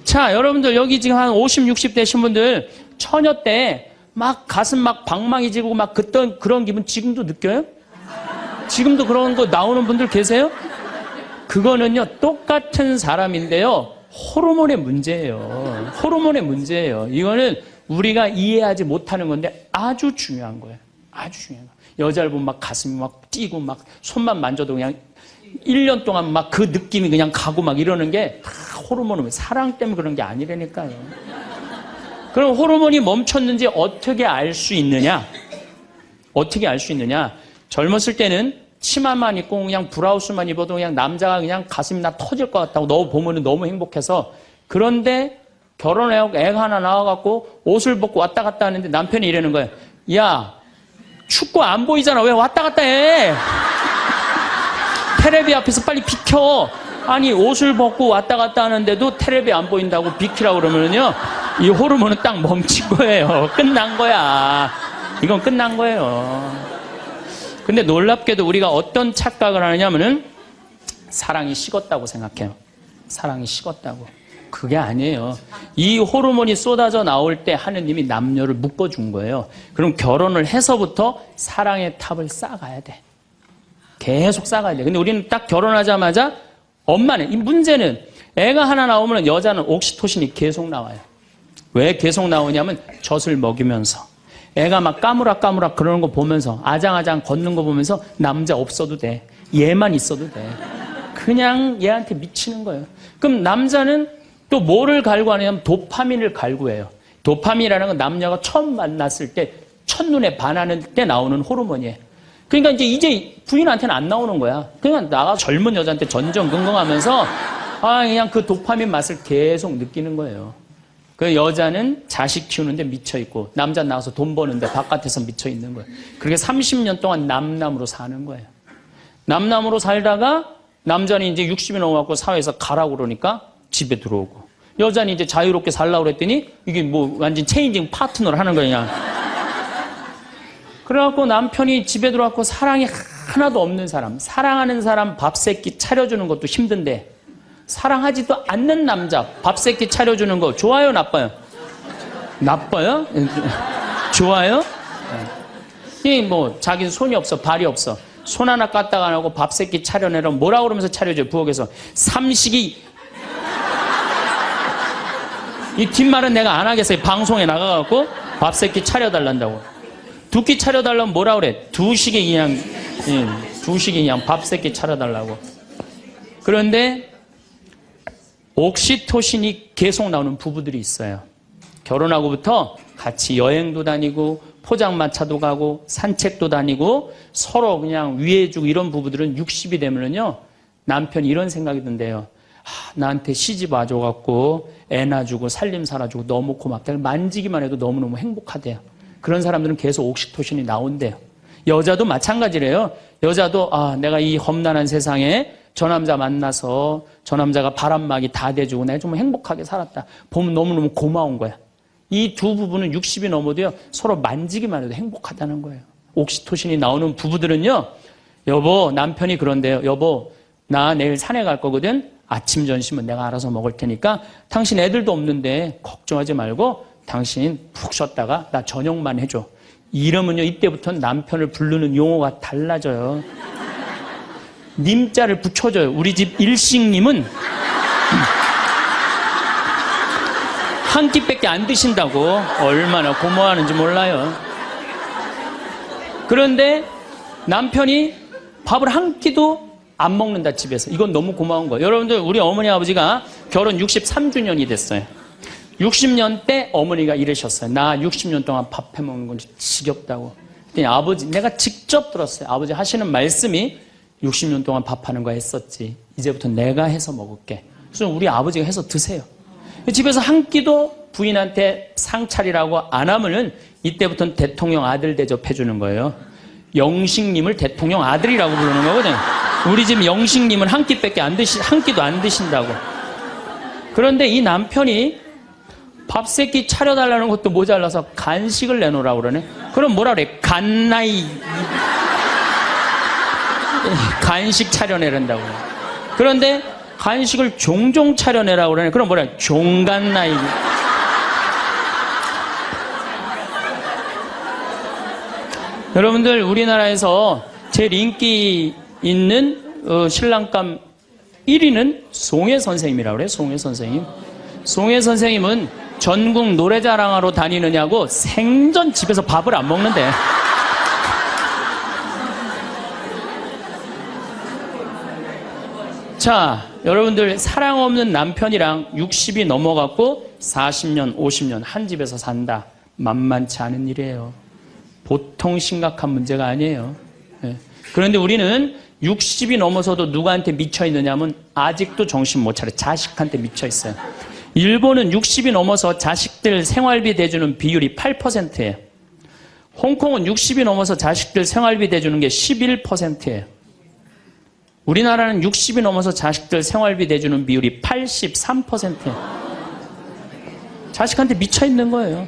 자, 여러분들 여기 지금 한 50, 60 되신 분들 처녀 때 막 가슴 막 방망이 지르고 막 그런 기분 지금도 느껴요? 지금도 그런 거 나오는 분들 계세요? 그거는요 똑같은 사람인데요 호르몬의 문제예요. 호르몬의 문제예요. 이거는 우리가 이해하지 못하는 건데 아주 중요한 거예요. 아주 중요한 거예요. 여자를 보면 막 가슴이 막 뛰고 막 손만 만져도 그냥 1년 동안 막 그 느낌이 그냥 가고 막 이러는 게 호르몬은 사랑 때문에 그런 게 아니라니까요. 그럼 호르몬이 멈췄는지 어떻게 알 수 있느냐? 어떻게 알 수 있느냐? 젊었을 때는 치마만 입고 그냥 브라우스만 입어도 그냥 남자가 그냥 가슴이 나 터질 것 같다고 너 보면 너무 행복해서. 그런데 결혼해갖고 애가 하나 나와갖고 옷을 벗고 왔다 갔다 하는데 남편이 이러는 거예요. 야, 춥고 안 보이잖아. 왜 왔다 갔다 해? 테레비 앞에서 빨리 비켜. 아니 옷을 벗고 왔다 갔다 하는데도 테레비 안 보인다고 비키라고 그러면은요 이 호르몬은 딱 멈춘 거예요. 끝난 거야. 이건 끝난 거예요. 근데 놀랍게도 우리가 어떤 착각을 하느냐면은 사랑이 식었다고 생각해요. 사랑이 식었다고. 그게 아니에요. 이 호르몬이 쏟아져 나올 때 하느님이 남녀를 묶어준 거예요. 그럼 결혼을 해서부터 사랑의 탑을 쌓아가야 돼. 계속 쌓아가야 돼. 근데 우리는 딱 결혼하자마자 엄마는, 이 문제는 애가 하나 나오면 여자는 옥시토신이 계속 나와요. 왜 계속 나오냐면 젖을 먹이면서 애가 막 까무락까무락 그러는 거 보면서 아장아장 걷는 거 보면서 남자 없어도 돼. 얘만 있어도 돼. 그냥 얘한테 미치는 거예요. 그럼 남자는 또 뭐를 갈구하냐면 도파민을 갈구해요. 도파민이라는 건 남녀가 처음 만났을 때 첫눈에 반하는 때 나오는 호르몬이에요. 그러니까 이제 부인한테는 안 나오는 거야. 그냥 나가 젊은 여자한테 전전긍긍하면서 그냥 그 도파민 맛을 계속 느끼는 거예요. 그 여자는 자식 키우는데 미쳐있고 남자 나가서 돈 버는데 바깥에서 미쳐있는 거예요. 그렇게 30년 동안 남남으로 사는 거예요. 남남으로 살다가 남자는 이제 60이 넘어갖고 사회에서 가라고 그러니까 집에 들어오고 여자는 이제 자유롭게 살라고 그랬더니 이게 완전 체인징 파트너를 하는 거냐. 그래갖고 남편이 집에 들어왔고 사랑이 하나도 없는 사람, 사랑하는 사람 밥 세끼 차려주는 것도 힘든데 사랑하지도 않는 남자 밥 세끼 차려주는 거 좋아요, 나빠요? 나빠요? 좋아요? 이 자기는 손이 없어, 발이 없어. 손 하나 까딱 안 하고 밥 세끼 차려내라 뭐라 그러면서 차려줘요, 부엌에서. 삼식이. 이 뒷말은 내가 안 하겠어요. 방송에 나가갖고 밥 세끼 차려달란다고. 두 끼 차려달라면 뭐라 그래? 두 식이 그냥 밥 세끼 차려달라고. 그런데 옥시토신이 계속 나오는 부부들이 있어요. 결혼하고부터 같이 여행도 다니고 포장마차도 가고 산책도 다니고 서로 그냥 위해주고 이런 부부들은 60이 되면은요 남편이 이런 생각이 든대요. 나한테 시집 와줘갖고 애 낳아주고 살림 살아주고 너무 고맙다. 만지기만 해도 너무너무 행복하대요. 그런 사람들은 계속 옥시토신이 나온대요. 여자도 마찬가지래요. 여자도 내가 이 험난한 세상에 저 남자 만나서 저 남자가 바람막이 다 대주고 내가 좀 행복하게 살았다. 보면 너무너무 고마운 거야. 이 두 부부는 60이 넘어도요 서로 만지기만 해도 행복하다는 거예요. 옥시토신이 나오는 부부들은요 여보 남편이 그런데요. 여보 나 내일 산에 갈 거거든. 아침 점심은 내가 알아서 먹을 테니까 당신 애들도 없는데 걱정하지 말고 당신 푹 쉬었다가 나 저녁만 해줘. 이러면요 이때부터는 남편을 부르는 용어가 달라져요. 님자를 붙여줘요. 우리 집 일식님은 한 끼밖에 안 드신다고. 얼마나 고마워하는지 몰라요. 그런데 남편이 밥을 한 끼도 안 먹는다, 집에서. 이건 너무 고마운 거예요. 여러분들, 우리 어머니 아버지가 결혼 63주년이 됐어요. 60년 때 어머니가 이러셨어요. 나 60년 동안 밥 해먹는 건 지겹다고. 그랬더니 아버지, 내가 직접 들었어요. 아버지 하시는 말씀이 60년 동안 밥하는 거 했었지. 이제부터 내가 해서 먹을게. 그래서 우리 아버지가 해서 드세요. 집에서 한 끼도 부인한테 상 차리라고 안 하면은 이때부터는 대통령 아들 대접해 주는 거예요. 영식님을 대통령 아들이라고 부르는 거거든요. 우리 집 영식님은 한 끼밖에 한 끼도 안 드신다고. 그런데 이 남편이 밥 세 끼 차려달라는 것도 모자라서 간식을 내놓으라고 그러네. 그럼 뭐라 그래? 간나이. 간식 차려내란다고. 그런데 간식을 종종 차려내라고 그러네. 그럼 뭐라 그래? 종간나이. 여러분들, 우리나라에서 제일 인기 있는 신랑감 1위는 송혜 선생님이라고 그래요. 송혜 선생님. 송혜 선생님은 전국 노래자랑하러 다니느냐고 생전 집에서 밥을 안 먹는데. 자, 여러분들, 사랑 없는 남편이랑 60이 넘어갔고 40년, 50년 한 집에서 산다. 만만치 않은 일이에요. 보통 심각한 문제가 아니에요. 네. 그런데 우리는 60이 넘어서도 누구한테 미쳐있느냐면 아직도 정신 못 차려. 자식한테 미쳐있어요. 일본은 60이 넘어서 자식들 생활비 대주는 비율이 8%예요. 홍콩은 60이 넘어서 자식들 생활비 대주는 게 11%예요. 우리나라는 60이 넘어서 자식들 생활비 대주는 비율이 83%예요. 자식한테 미쳐있는 거예요.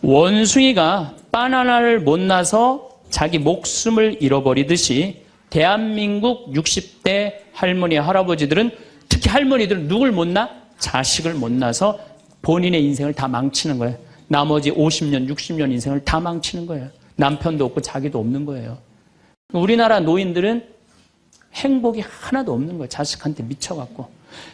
원숭이가 바나나를 못 나서 자기 목숨을 잃어버리듯이 대한민국 60대 할머니, 할아버지들은, 특히 할머니들은 누굴 못 낳아? 자식을 못 낳아서 본인의 인생을 다 망치는 거예요. 나머지 50년, 60년 인생을 다 망치는 거예요. 남편도 없고 자기도 없는 거예요. 우리나라 노인들은 행복이 하나도 없는 거예요. 자식한테 미쳐갖고.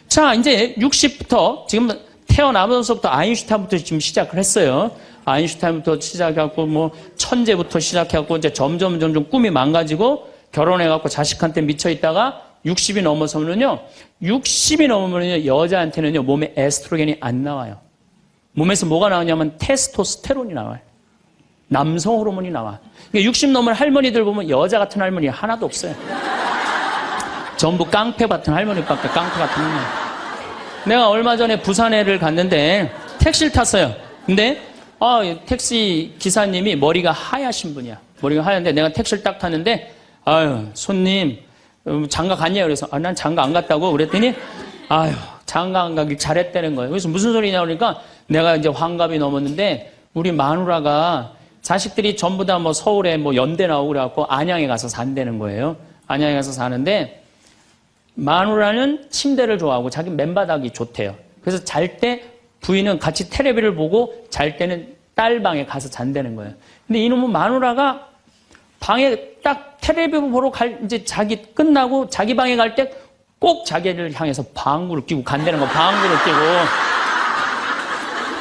자, 이제 60부터, 지금 태어나면서부터 아인슈타인부터 지금 시작을 했어요. 아인슈타인부터 시작해갖고, 뭐, 천재부터 시작해갖고, 이제 점점 꿈이 망가지고, 결혼해갖고 자식한테 미쳐있다가 60이 넘어서면요, 60이 넘으면요, 여자한테는요, 몸에 에스트로겐이 안 나와요. 몸에서 뭐가 나오냐면 테스토스테론이 나와요. 남성 호르몬이 나와. 그러니까 60 넘은 할머니들 보면 여자 같은 할머니 하나도 없어요. 전부 깡패 같은 할머니밖에, 깡패 같은 할머니. 내가 얼마 전에 부산에를 갔는데 택시를 탔어요. 근데 택시 기사님이 머리가 하얗신 분이야. 머리가 하얀데 내가 택시를 딱 탔는데, 아유, 손님, 장가 갔냐? 그래서, 난 장가 안 갔다고 그랬더니, 아유, 장가 안 가길 잘했다는 거예요. 그래서 무슨 소리냐 그러니까 내가 이제 환갑이 넘었는데 우리 마누라가 자식들이 전부 다 뭐 서울에 뭐 연대 나오고 그래갖고 안양에 가서 산다는 거예요. 안양에 가서 사는데 마누라는 침대를 좋아하고 자기 맨바닥이 좋대요. 그래서 잘 때 부인은 같이 텔레비를 보고 잘 때는 딸 방에 가서 잔다는 거예요. 근데 이놈은 마누라가 방에 딱 텔레비를 보러 이제 자기 끝나고 자기 방에 갈 때 꼭 자기를 향해서 방구를 끼고 간다는 거, 방구를 끼고.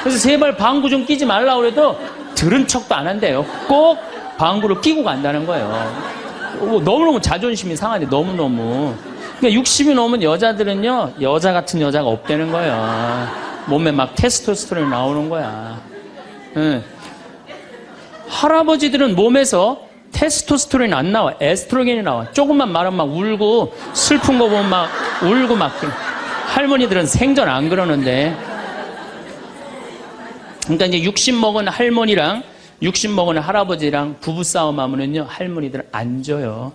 그래서 제발 방구 좀 끼지 말라고 그래도 들은 척도 안 한대요. 꼭 방구를 끼고 간다는 거예요. 너무너무 자존심이 상하네, 너무너무. 그러니까 60이 넘은 여자들은요, 여자 같은 여자가 없다는 거예요. 몸에 막 테스토스테론이 나오는 거야. 응. 할아버지들은 몸에서 테스토스테론이 안 나와. 에스트로겐이 나와. 조금만 말하면 막 울고, 슬픈 거 보면 막 울고 막. 할머니들은 생전 안 그러는데. 그러니까 이제 60 먹은 할머니랑 60 먹은 할아버지랑 부부싸움 하면은요, 할머니들은 안 져요.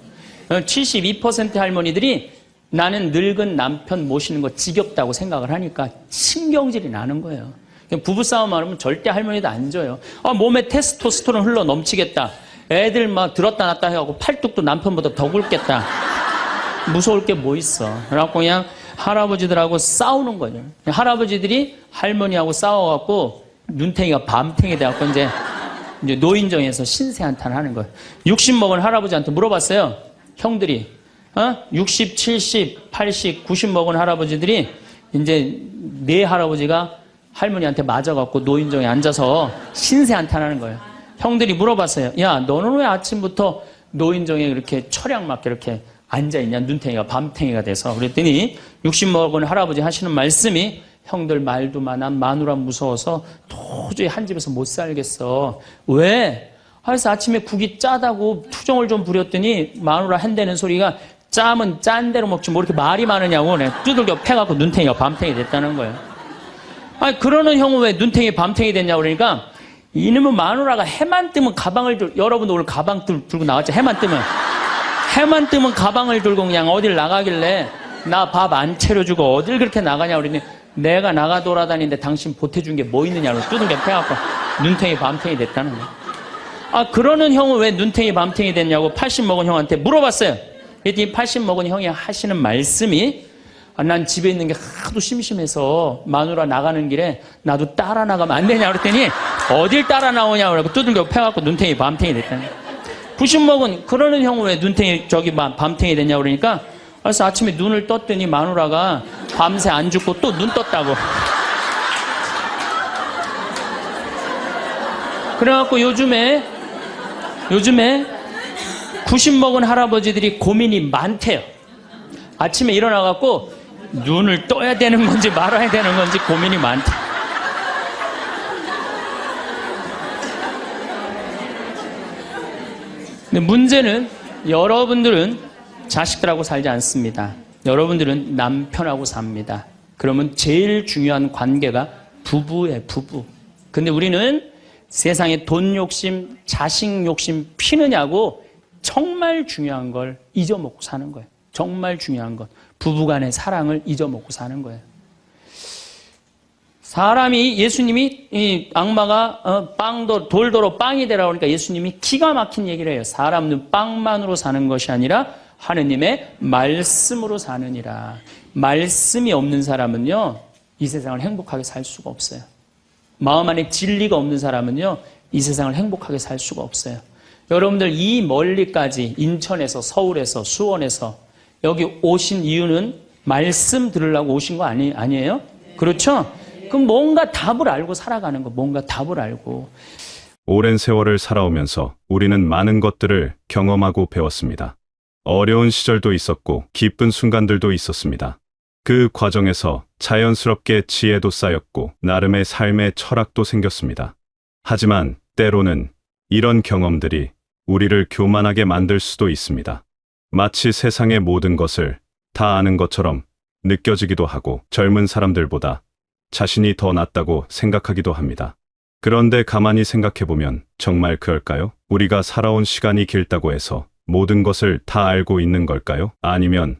72% 할머니들이 나는 늙은 남편 모시는 거 지겹다고 생각을 하니까 신경질이 나는 거예요. 부부싸움 하면 절대 할머니도 안 져요. 몸에 테스토스테론 흘러 넘치겠다. 애들 막 들었다 놨다 해갖고 팔뚝도 남편보다 더 굵겠다. 무서울 게 뭐 있어. 그래갖고 그냥 할아버지들하고 싸우는 거죠. 할아버지들이 할머니하고 싸워갖고 눈탱이가 밤탱이 돼갖고 이제 노인정에서 신세한탄 하는 거예요. 60 먹은 할아버지한테 물어봤어요. 형들이. 60, 70, 80, 90 먹은 할아버지들이 이제 네 할아버지가 할머니한테 맞아갖고 노인정에 앉아서 신세한탄하는 거예요. 형들이 물어봤어요. 야, 너는 왜 아침부터 노인정에 이렇게 철양 맞게 이렇게 앉아있냐? 눈탱이가 밤탱이가 돼서. 그랬더니 60 먹은 할아버지 하시는 말씀이 형들 말도 많아. 마누라 무서워서 도저히 한 집에서 못 살겠어. 왜? 그래서 아침에 국이 짜다고 투정을 좀 부렸더니 마누라 한대는 소리가 짜면 짠 대로 먹지 뭐 이렇게 말이 많으냐고 두들겨 패갖고 눈탱이가 밤탱이 됐다는 거예요. 아니 그러는 형은 왜 눈탱이 밤탱이 됐냐고 그러니까 이놈의 마누라가 해만 뜨면 가방을 여러분도 오늘 가방 들고 나왔죠. 해만 뜨면 가방을 들고 그냥 어딜 나가길래 나 밥 안 차려주고 어딜 그렇게 나가냐 그러니 내가 나가 돌아다니는데 당신 보태준 게 뭐 있느냐고 두들겨 패갖고 눈탱이 밤탱이 됐다는 거예요. 아 그러는 형은 왜 눈탱이 밤탱이 됐냐고 80 먹은 형한테 물어봤어요. 그랬더니 80 먹은 형이 하시는 말씀이 난 집에 있는 게 하도 심심해서 마누라 나가는 길에 나도 따라 나가면 안 되냐 그랬더니 어딜 따라 나오냐고 그러고 두들겨 패갖고 눈탱이 밤탱이 됐다는 거예요. 90 먹은 그러는 형은 왜 눈탱이 밤탱이 됐냐고 그러니까 그래서 아침에 눈을 떴더니 마누라가 밤새 안 죽고 또 눈 떴다고. 그래갖고 요즘에 90 먹은 할아버지들이 고민이 많대요. 아침에 일어나갖고 눈을 떠야 되는 건지 말아야 되는 건지 고민이 많대. 근데 문제는 여러분들은 자식들하고 살지 않습니다. 여러분들은 남편하고 삽니다. 그러면 제일 중요한 관계가 부부예요, 부부. 근데 우리는 세상에 돈 욕심, 자식 욕심 피느냐고 정말 중요한 걸 잊어먹고 사는 거예요. 정말 중요한 것. 부부간의 사랑을 잊어먹고 사는 거예요. 사람이 예수님이 이 악마가 돌더러 빵이 되라고 하니까 예수님이 기가 막힌 얘기를 해요. 사람은 빵만으로 사는 것이 아니라 하느님의 말씀으로 사느니라. 말씀이 없는 사람은요, 이 세상을 행복하게 살 수가 없어요. 마음 안에 진리가 없는 사람은요, 이 세상을 행복하게 살 수가 없어요. 여러분들 이 멀리까지 인천에서 서울에서 수원에서 여기 오신 이유는 말씀 들으려고 오신 거 아니에요? 그렇죠? 그럼 뭔가 답을 알고 살아가는 거, 뭔가 답을 알고. 오랜 세월을 살아오면서 우리는 많은 것들을 경험하고 배웠습니다. 어려운 시절도 있었고 기쁜 순간들도 있었습니다. 그 과정에서 자연스럽게 지혜도 쌓였고 나름의 삶의 철학도 생겼습니다. 하지만 때로는 이런 경험들이 우리를 교만하게 만들 수도 있습니다. 마치 세상의 모든 것을 다 아는 것처럼 느껴지기도 하고 젊은 사람들보다 자신이 더 낫다고 생각하기도 합니다. 그런데 가만히 생각해보면 정말 그럴까요? 우리가 살아온 시간이 길다고 해서 모든 것을 다 알고 있는 걸까요? 아니면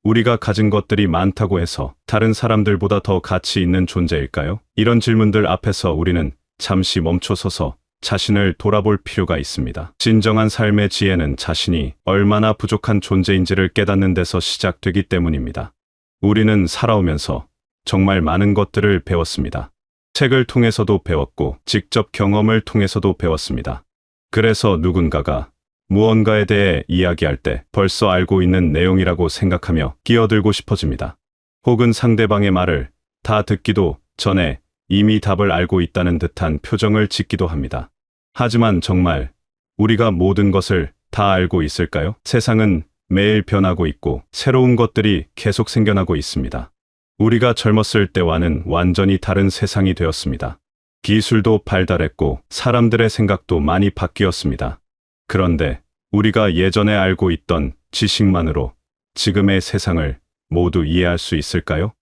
우리가 가진 것들이 많다고 해서 다른 사람들보다 더 가치 있는 존재일까요? 이런 질문들 앞에서 우리는 잠시 멈춰서서 자신을 돌아볼 필요가 있습니다. 진정한 삶의 지혜는 자신이 얼마나 부족한 존재인지를 깨닫는 데서 시작되기 때문입니다. 우리는 살아오면서 정말 많은 것들을 배웠습니다. 책을 통해서도 배웠고 직접 경험을 통해서도 배웠습니다. 그래서 누군가가 무언가에 대해 이야기할 때 벌써 알고 있는 내용이라고 생각하며 끼어들고 싶어집니다. 혹은 상대방의 말을 다 듣기도 전에 이미 답을 알고 있다는 듯한 표정을 짓기도 합니다. 하지만 정말 우리가 모든 것을 다 알고 있을까요? 세상은 매일 변하고 있고 새로운 것들이 계속 생겨나고 있습니다. 우리가 젊었을 때와는 완전히 다른 세상이 되었습니다. 기술도 발달했고 사람들의 생각도 많이 바뀌었습니다. 그런데 우리가 예전에 알고 있던 지식만으로 지금의 세상을 모두 이해할 수 있을까요?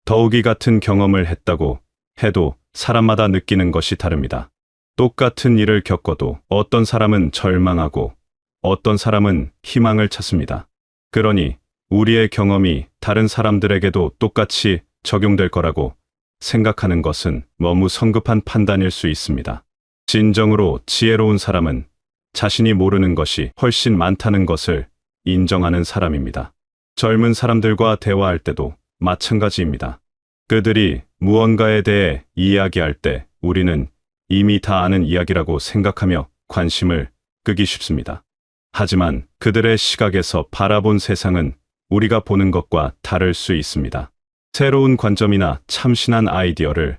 더욱이 같은 경험을 했다고 해도 사람마다 느끼는 것이 다릅니다. 똑같은 일을 겪어도 어떤 사람은 절망하고 어떤 사람은 희망을 찾습니다. 그러니 우리의 경험이 다른 사람들에게도 똑같이 적용될 거라고 생각하는 것은 너무 성급한 판단일 수 있습니다. 진정으로 지혜로운 사람은 자신이 모르는 것이 훨씬 많다는 것을 인정하는 사람입니다. 젊은 사람들과 대화할 때도 마찬가지입니다. 그들이 무언가에 대해 이야기할 때 우리는 이미 다 아는 이야기라고 생각하며 관심을 끄기 쉽습니다. 하지만 그들의 시각에서 바라본 세상은 우리가 보는 것과 다를 수 있습니다. 새로운 관점이나 참신한 아이디어를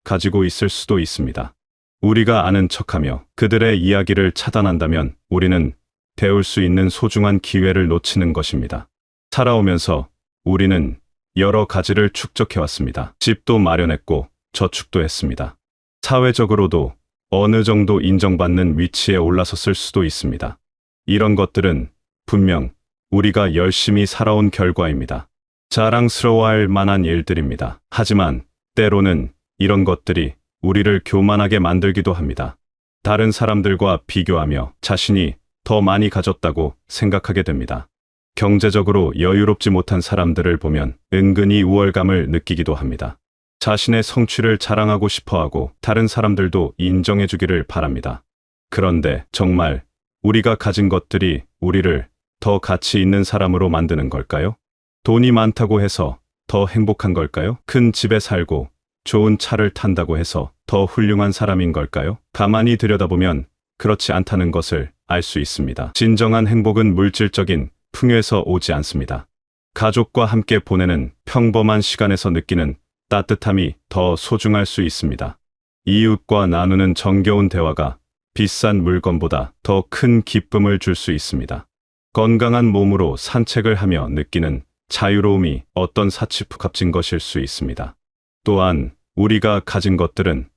가지고 있을 수도 있습니다. 우리가 아는 척하며 그들의 이야기를 차단한다면 우리는 배울 수 있는 소중한 기회를 놓치는 것입니다. 살아오면서 우리는 여러 가지를 축적해왔습니다. 집도 마련했고 저축도 했습니다. 사회적으로도 어느 정도 인정받는 위치에 올라섰을 수도 있습니다. 이런 것들은 분명 우리가 열심히 살아온 결과입니다. 자랑스러워할 만한 일들입니다. 하지만 때로는 이런 것들이 우리를 교만하게 만들기도 합니다. 다른 사람들과 비교하며 자신이 더 많이 가졌다고 생각하게 됩니다. 경제적으로 여유롭지 못한 사람들을 보면 은근히 우월감을 느끼기도 합니다. 자신의 성취를 자랑하고 싶어하고 다른 사람들도 인정해주기를 바랍니다. 그런데 정말 우리가 가진 것들이 우리를 더 가치 있는 사람으로 만드는 걸까요? 돈이 많다고 해서 더 행복한 걸까요? 큰 집에 살고 좋은 차를 탄다고 해서 더 훌륭한 사람인 걸까요? 가만히 들여다보면 그렇지 않다는 것을 알 수 있습니다. 진정한 행복은 물질적인 풍요에서 오지 않습니다. 가족과 함께 보내는 평범한 시간에서 느끼는 따뜻함이 더 소중할 수 있습니다. 이웃과 나누는 정겨운 대화가 비싼 물건보다 더 큰 기쁨을 줄 수 있습니다. 건강한 몸으로 산책을 하며 느끼는 자유로움이 어떤 사치품 값진 것일 수 있습니다. 또한 우리가 가진 것들은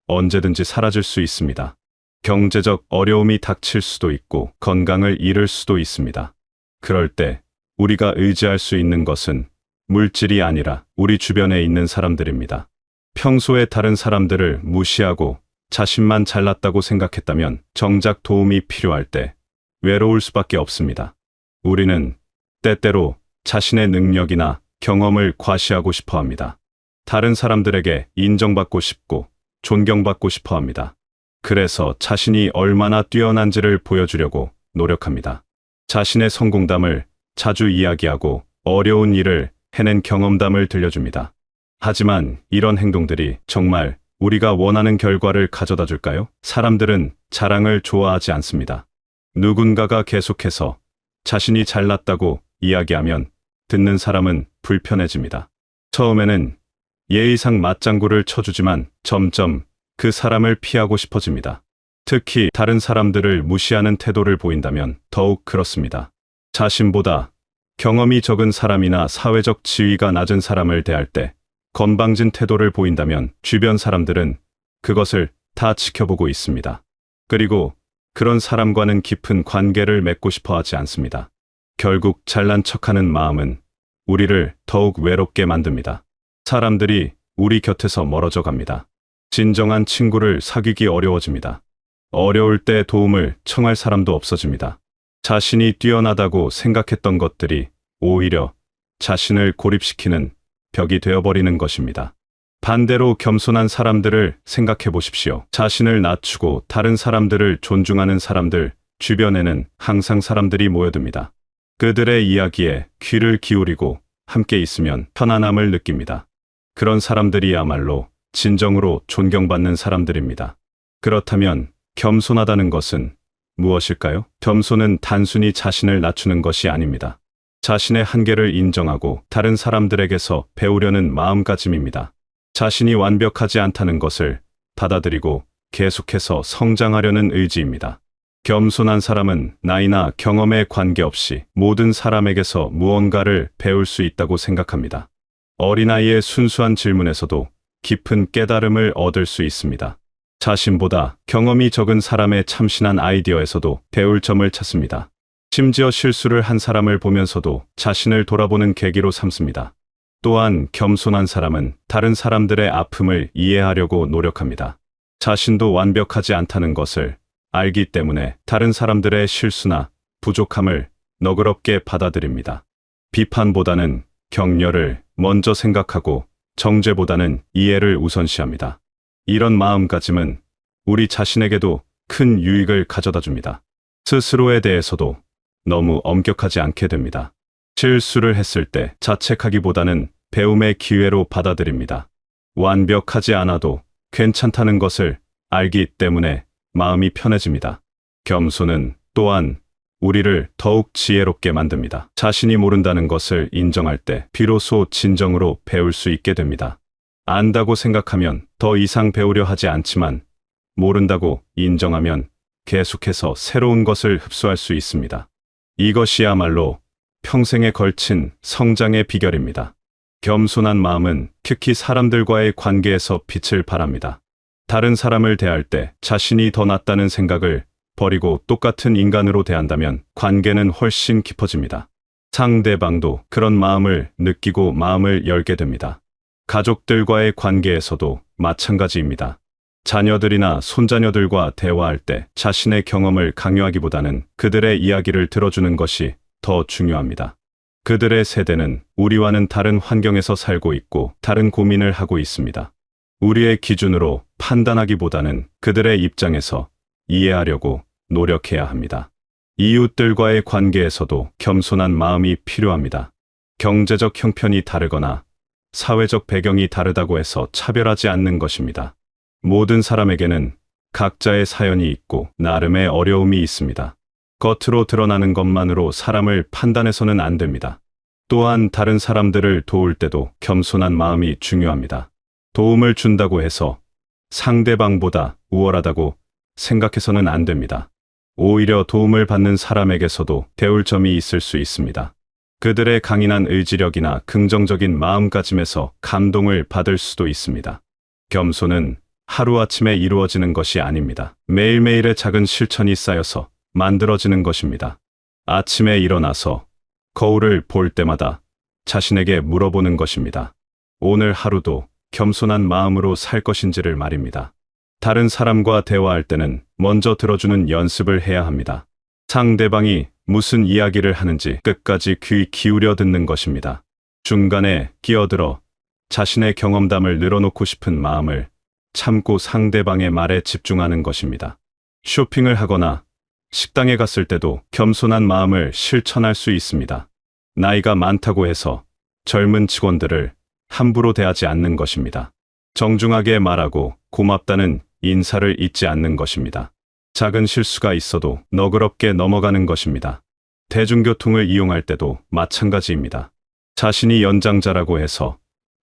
언제든지 사라질 수 있습니다. 경제적 어려움이 닥칠 수도 있고 건강을 잃을 수도 있습니다. 그럴 때 우리가 의지할 수 있는 것은 물질이 아니라 우리 주변에 있는 사람들입니다. 평소에 다른 사람들을 무시하고 자신만 잘났다고 생각했다면 정작 도움이 필요할 때 외로울 수밖에 없습니다. 우리는 때때로 자신의 능력이나 경험을 과시하고 싶어 합니다. 다른 사람들에게 인정받고 싶고 존경받고 싶어 합니다. 그래서 자신이 얼마나 뛰어난지를 보여주려고 노력합니다. 자신의 성공담을 자주 이야기하고 어려운 일을 해낸 경험담을 들려줍니다. 하지만 이런 행동들이 정말 우리가 원하는 결과를 가져다 줄까요? 사람들은 자랑을 좋아하지 않습니다. 누군가가 계속해서 자신이 잘났다고 이야기하면 듣는 사람은 불편해집니다. 처음에는 예의상 맞장구를 쳐주지만 점점 그 사람을 피하고 싶어집니다. 특히 다른 사람들을 무시하는 태도를 보인다면 더욱 그렇습니다. 자신보다 경험이 적은 사람이나 사회적 지위가 낮은 사람을 대할 때 건방진 태도를 보인다면 주변 사람들은 그것을 다 지켜보고 있습니다. 그리고 그런 사람과는 깊은 관계를 맺고 싶어 하지 않습니다. 결국 잘난 척하는 마음은 우리를 더욱 외롭게 만듭니다. 사람들이 우리 곁에서 멀어져 갑니다. 진정한 친구를 사귀기 어려워집니다. 어려울 때 도움을 청할 사람도 없어집니다. 자신이 뛰어나다고 생각했던 것들이 오히려 자신을 고립시키는 벽이 되어버리는 것입니다. 반대로 겸손한 사람들을 생각해 보십시오. 자신을 낮추고 다른 사람들을 존중하는 사람들 주변에는 항상 사람들이 모여듭니다. 그들의 이야기에 귀를 기울이고 함께 있으면 편안함을 느낍니다. 그런 사람들이야말로 진정으로 존경받는 사람들입니다. 그렇다면 겸손하다는 것은 무엇일까요? 겸손은 단순히 자신을 낮추는 것이 아닙니다. 자신의 한계를 인정하고 다른 사람들에게서 배우려는 마음가짐입니다. 자신이 완벽하지 않다는 것을 받아들이고 계속해서 성장하려는 의지입니다. 겸손한 사람은 나이나 경험에 관계없이 모든 사람에게서 무언가를 배울 수 있다고 생각합니다. 어린아이의 순수한 질문에서도 깊은 깨달음을 얻을 수 있습니다. 자신보다 경험이 적은 사람의 참신한 아이디어에서도 배울 점을 찾습니다. 심지어 실수를 한 사람을 보면서도 자신을 돌아보는 계기로 삼습니다. 또한 겸손한 사람은 다른 사람들의 아픔을 이해하려고 노력합니다. 자신도 완벽하지 않다는 것을 알기 때문에 다른 사람들의 실수나 부족함을 너그럽게 받아들입니다. 비판보다는 격려를 먼저 생각하고 정죄보다는 이해를 우선시합니다. 이런 마음가짐은 우리 자신에게도 큰 유익을 가져다 줍니다. 스스로에 대해서도 너무 엄격하지 않게 됩니다. 실수를 했을 때 자책하기보다는 배움의 기회로 받아들입니다. 완벽하지 않아도 괜찮다는 것을 알기 때문에 마음이 편해집니다. 겸손은 또한 우리를 더욱 지혜롭게 만듭니다. 자신이 모른다는 것을 인정할 때 비로소 진정으로 배울 수 있게 됩니다. 안다고 생각하면 더 이상 배우려 하지 않지만 모른다고 인정하면 계속해서 새로운 것을 흡수할 수 있습니다. 이것이야말로 평생에 걸친 성장의 비결입니다. 겸손한 마음은 특히 사람들과의 관계에서 빛을 발합니다. 다른 사람을 대할 때 자신이 더 낫다는 생각을 버리고 똑같은 인간으로 대한다면 관계는 훨씬 깊어집니다. 상대방도 그런 마음을 느끼고 마음을 열게 됩니다. 가족들과의 관계에서도 마찬가지입니다. 자녀들이나 손자녀들과 대화할 때 자신의 경험을 강요하기보다는 그들의 이야기를 들어주는 것이 더 중요합니다. 그들의 세대는 우리와는 다른 환경에서 살고 있고 다른 고민을 하고 있습니다. 우리의 기준으로 판단하기보다는 그들의 입장에서 이해하려고 노력해야 합니다. 이웃들과의 관계에서도 겸손한 마음이 필요합니다. 경제적 형편이 다르거나 사회적 배경이 다르다고 해서 차별하지 않는 것입니다. 모든 사람에게는 각자의 사연이 있고 나름의 어려움이 있습니다. 겉으로 드러나는 것만으로 사람을 판단해서는 안 됩니다. 또한 다른 사람들을 도울 때도 겸손한 마음이 중요합니다. 도움을 준다고 해서 상대방보다 우월하다고 생각해서는 안 됩니다. 오히려 도움을 받는 사람에게서도 배울 점이 있을 수 있습니다. 그들의 강인한 의지력이나 긍정적인 마음가짐에서 감동을 받을 수도 있습니다. 겸손은 하루아침에 이루어지는 것이 아닙니다. 매일매일의 작은 실천이 쌓여서 만들어지는 것입니다. 아침에 일어나서 거울을 볼 때마다 자신에게 물어보는 것입니다. 오늘 하루도 겸손한 마음으로 살 것인지를 말입니다. 다른 사람과 대화할 때는 먼저 들어주는 연습을 해야 합니다. 상대방이 무슨 이야기를 하는지 끝까지 귀 기울여 듣는 것입니다. 중간에 끼어들어 자신의 경험담을 늘어놓고 싶은 마음을 참고 상대방의 말에 집중하는 것입니다. 쇼핑을 하거나 식당에 갔을 때도 겸손한 마음을 실천할 수 있습니다. 나이가 많다고 해서 젊은 직원들을 함부로 대하지 않는 것입니다. 정중하게 말하고 고맙다는 인사를 잊지 않는 것입니다. 작은 실수가 있어도 너그럽게 넘어가는 것입니다. 대중교통을 이용할 때도 마찬가지입니다. 자신이 연장자라고 해서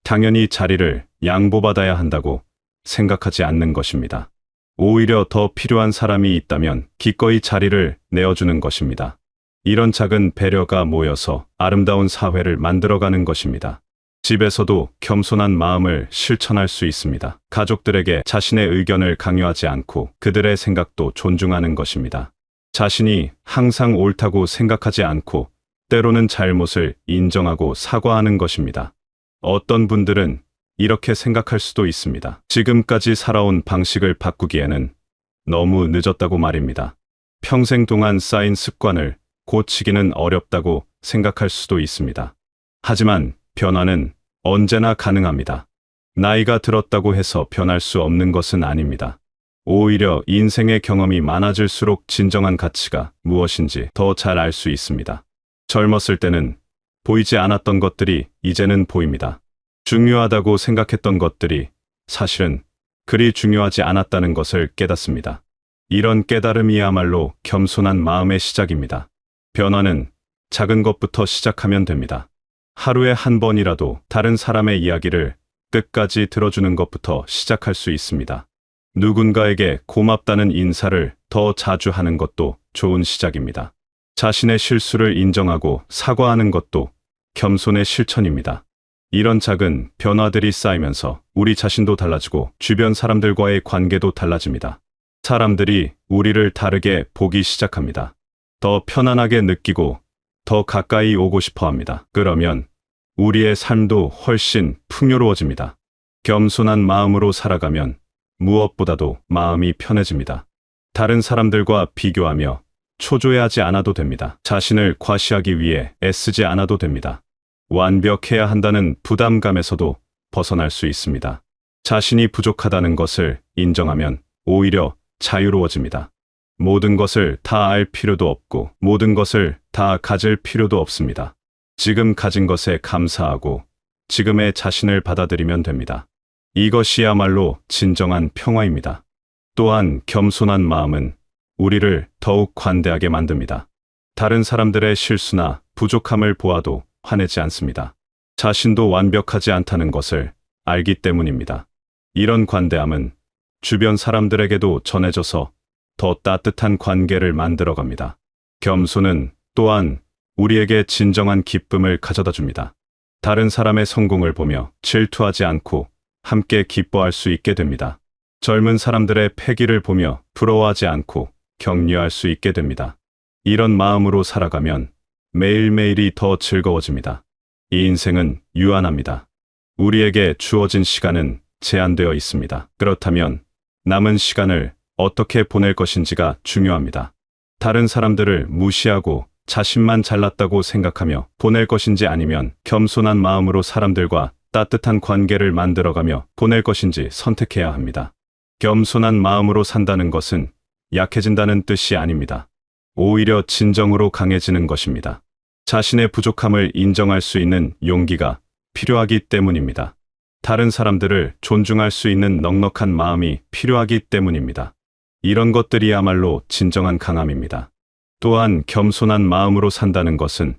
당연히 자리를 양보받아야 한다고 생각하지 않는 것입니다. 오히려 더 필요한 사람이 있다면 기꺼이 자리를 내어주는 것입니다. 이런 작은 배려가 모여서 아름다운 사회를 만들어가는 것입니다. 집에서도 겸손한 마음을 실천할 수 있습니다. 가족들에게 자신의 의견을 강요하지 않고 그들의 생각도 존중하는 것입니다. 자신이 항상 옳다고 생각하지 않고 때로는 잘못을 인정하고 사과하는 것입니다. 어떤 분들은 이렇게 생각할 수도 있습니다. 지금까지 살아온 방식을 바꾸기에는 너무 늦었다고 말입니다. 평생 동안 쌓인 습관을 고치기는 어렵다고 생각할 수도 있습니다. 하지만 변화는 언제나 가능합니다. 나이가 들었다고 해서 변할 수 없는 것은 아닙니다. 오히려 인생의 경험이 많아질수록 진정한 가치가 무엇인지 더 잘 알 수 있습니다. 젊었을 때는 보이지 않았던 것들이 이제는 보입니다. 중요하다고 생각했던 것들이 사실은 그리 중요하지 않았다는 것을 깨닫습니다. 이런 깨달음이야말로 겸손한 마음의 시작입니다. 변화는 작은 것부터 시작하면 됩니다. 하루에 한 번이라도 다른 사람의 이야기를 끝까지 들어주는 것부터 시작할 수 있습니다. 누군가에게 고맙다는 인사를 더 자주 하는 것도 좋은 시작입니다. 자신의 실수를 인정하고 사과하는 것도 겸손의 실천입니다. 이런 작은 변화들이 쌓이면서 우리 자신도 달라지고 주변 사람들과의 관계도 달라집니다. 사람들이 우리를 다르게 보기 시작합니다. 더 편안하게 느끼고 더 가까이 오고 싶어 합니다. 그러면 우리의 삶도 훨씬 풍요로워집니다. 겸손한 마음으로 살아가면 무엇보다도 마음이 편해집니다. 다른 사람들과 비교하며 초조해하지 않아도 됩니다. 자신을 과시하기 위해 애쓰지 않아도 됩니다. 완벽해야 한다는 부담감에서도 벗어날 수 있습니다. 자신이 부족하다는 것을 인정하면 오히려 자유로워집니다. 모든 것을 다 알 필요도 없고 모든 것을 다 가질 필요도 없습니다. 지금 가진 것에 감사하고 지금의 자신을 받아들이면 됩니다. 이것이야말로 진정한 평화입니다. 또한 겸손한 마음은 우리를 더욱 관대하게 만듭니다. 다른 사람들의 실수나 부족함을 보아도 화내지 않습니다. 자신도 완벽하지 않다는 것을 알기 때문입니다. 이런 관대함은 주변 사람들에게도 전해져서 더 따뜻한 관계를 만들어갑니다. 겸손은 또한 우리에게 진정한 기쁨을 가져다 줍니다. 다른 사람의 성공을 보며 질투하지 않고 함께 기뻐할 수 있게 됩니다. 젊은 사람들의 패기를 보며 부러워하지 않고 격려할 수 있게 됩니다. 이런 마음으로 살아가면 매일매일이 더 즐거워집니다. 이 인생은 유한합니다. 우리에게 주어진 시간은 제한되어 있습니다. 그렇다면 남은 시간을 어떻게 보낼 것인지가 중요합니다. 다른 사람들을 무시하고 자신만 잘났다고 생각하며 보낼 것인지 아니면 겸손한 마음으로 사람들과 따뜻한 관계를 만들어가며 보낼 것인지 선택해야 합니다. 겸손한 마음으로 산다는 것은 약해진다는 뜻이 아닙니다. 오히려 진정으로 강해지는 것입니다. 자신의 부족함을 인정할 수 있는 용기가 필요하기 때문입니다. 다른 사람들을 존중할 수 있는 넉넉한 마음이 필요하기 때문입니다. 이런 것들이야말로 진정한 강함입니다. 또한 겸손한 마음으로 산다는 것은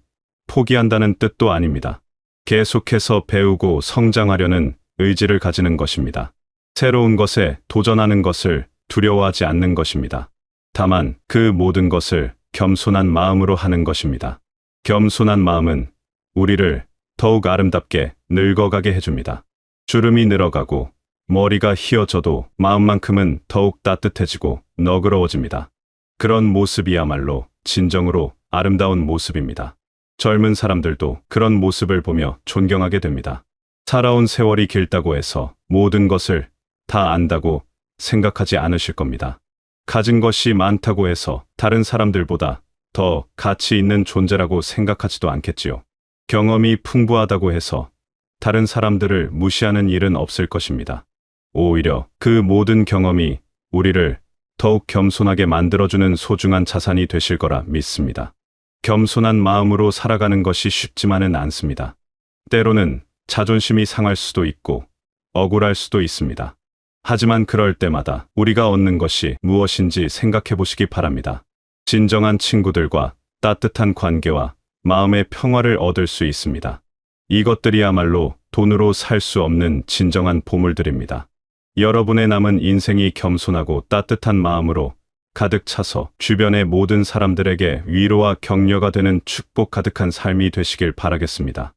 포기한다는 뜻도 아닙니다. 계속해서 배우고 성장하려는 의지를 가지는 것입니다. 새로운 것에 도전하는 것을 두려워하지 않는 것입니다. 다만 그 모든 것을 겸손한 마음으로 하는 것입니다. 겸손한 마음은 우리를 더욱 아름답게 늙어가게 해줍니다. 주름이 늘어가고 머리가 휘어져도 마음만큼은 더욱 따뜻해지고 너그러워집니다. 그런 모습이야말로 진정으로 아름다운 모습입니다. 젊은 사람들도 그런 모습을 보며 존경하게 됩니다. 살아온 세월이 길다고 해서 모든 것을 다 안다고 생각하지 않으실 겁니다. 가진 것이 많다고 해서 다른 사람들보다 더 가치 있는 존재라고 생각하지도 않겠지요. 경험이 풍부하다고 해서 다른 사람들을 무시하는 일은 없을 것입니다. 오히려 그 모든 경험이 우리를 더욱 겸손하게 만들어주는 소중한 자산이 되실 거라 믿습니다. 겸손한 마음으로 살아가는 것이 쉽지만은 않습니다. 때로는 자존심이 상할 수도 있고 억울할 수도 있습니다. 하지만 그럴 때마다 우리가 얻는 것이 무엇인지 생각해 보시기 바랍니다. 진정한 친구들과 따뜻한 관계와 마음의 평화를 얻을 수 있습니다. 이것들이야말로 돈으로 살 수 없는 진정한 보물들입니다. 여러분의 남은 인생이 겸손하고 따뜻한 마음으로 가득 차서 주변의 모든 사람들에게 위로와 격려가 되는 축복 가득한 삶이 되시길 바라겠습니다.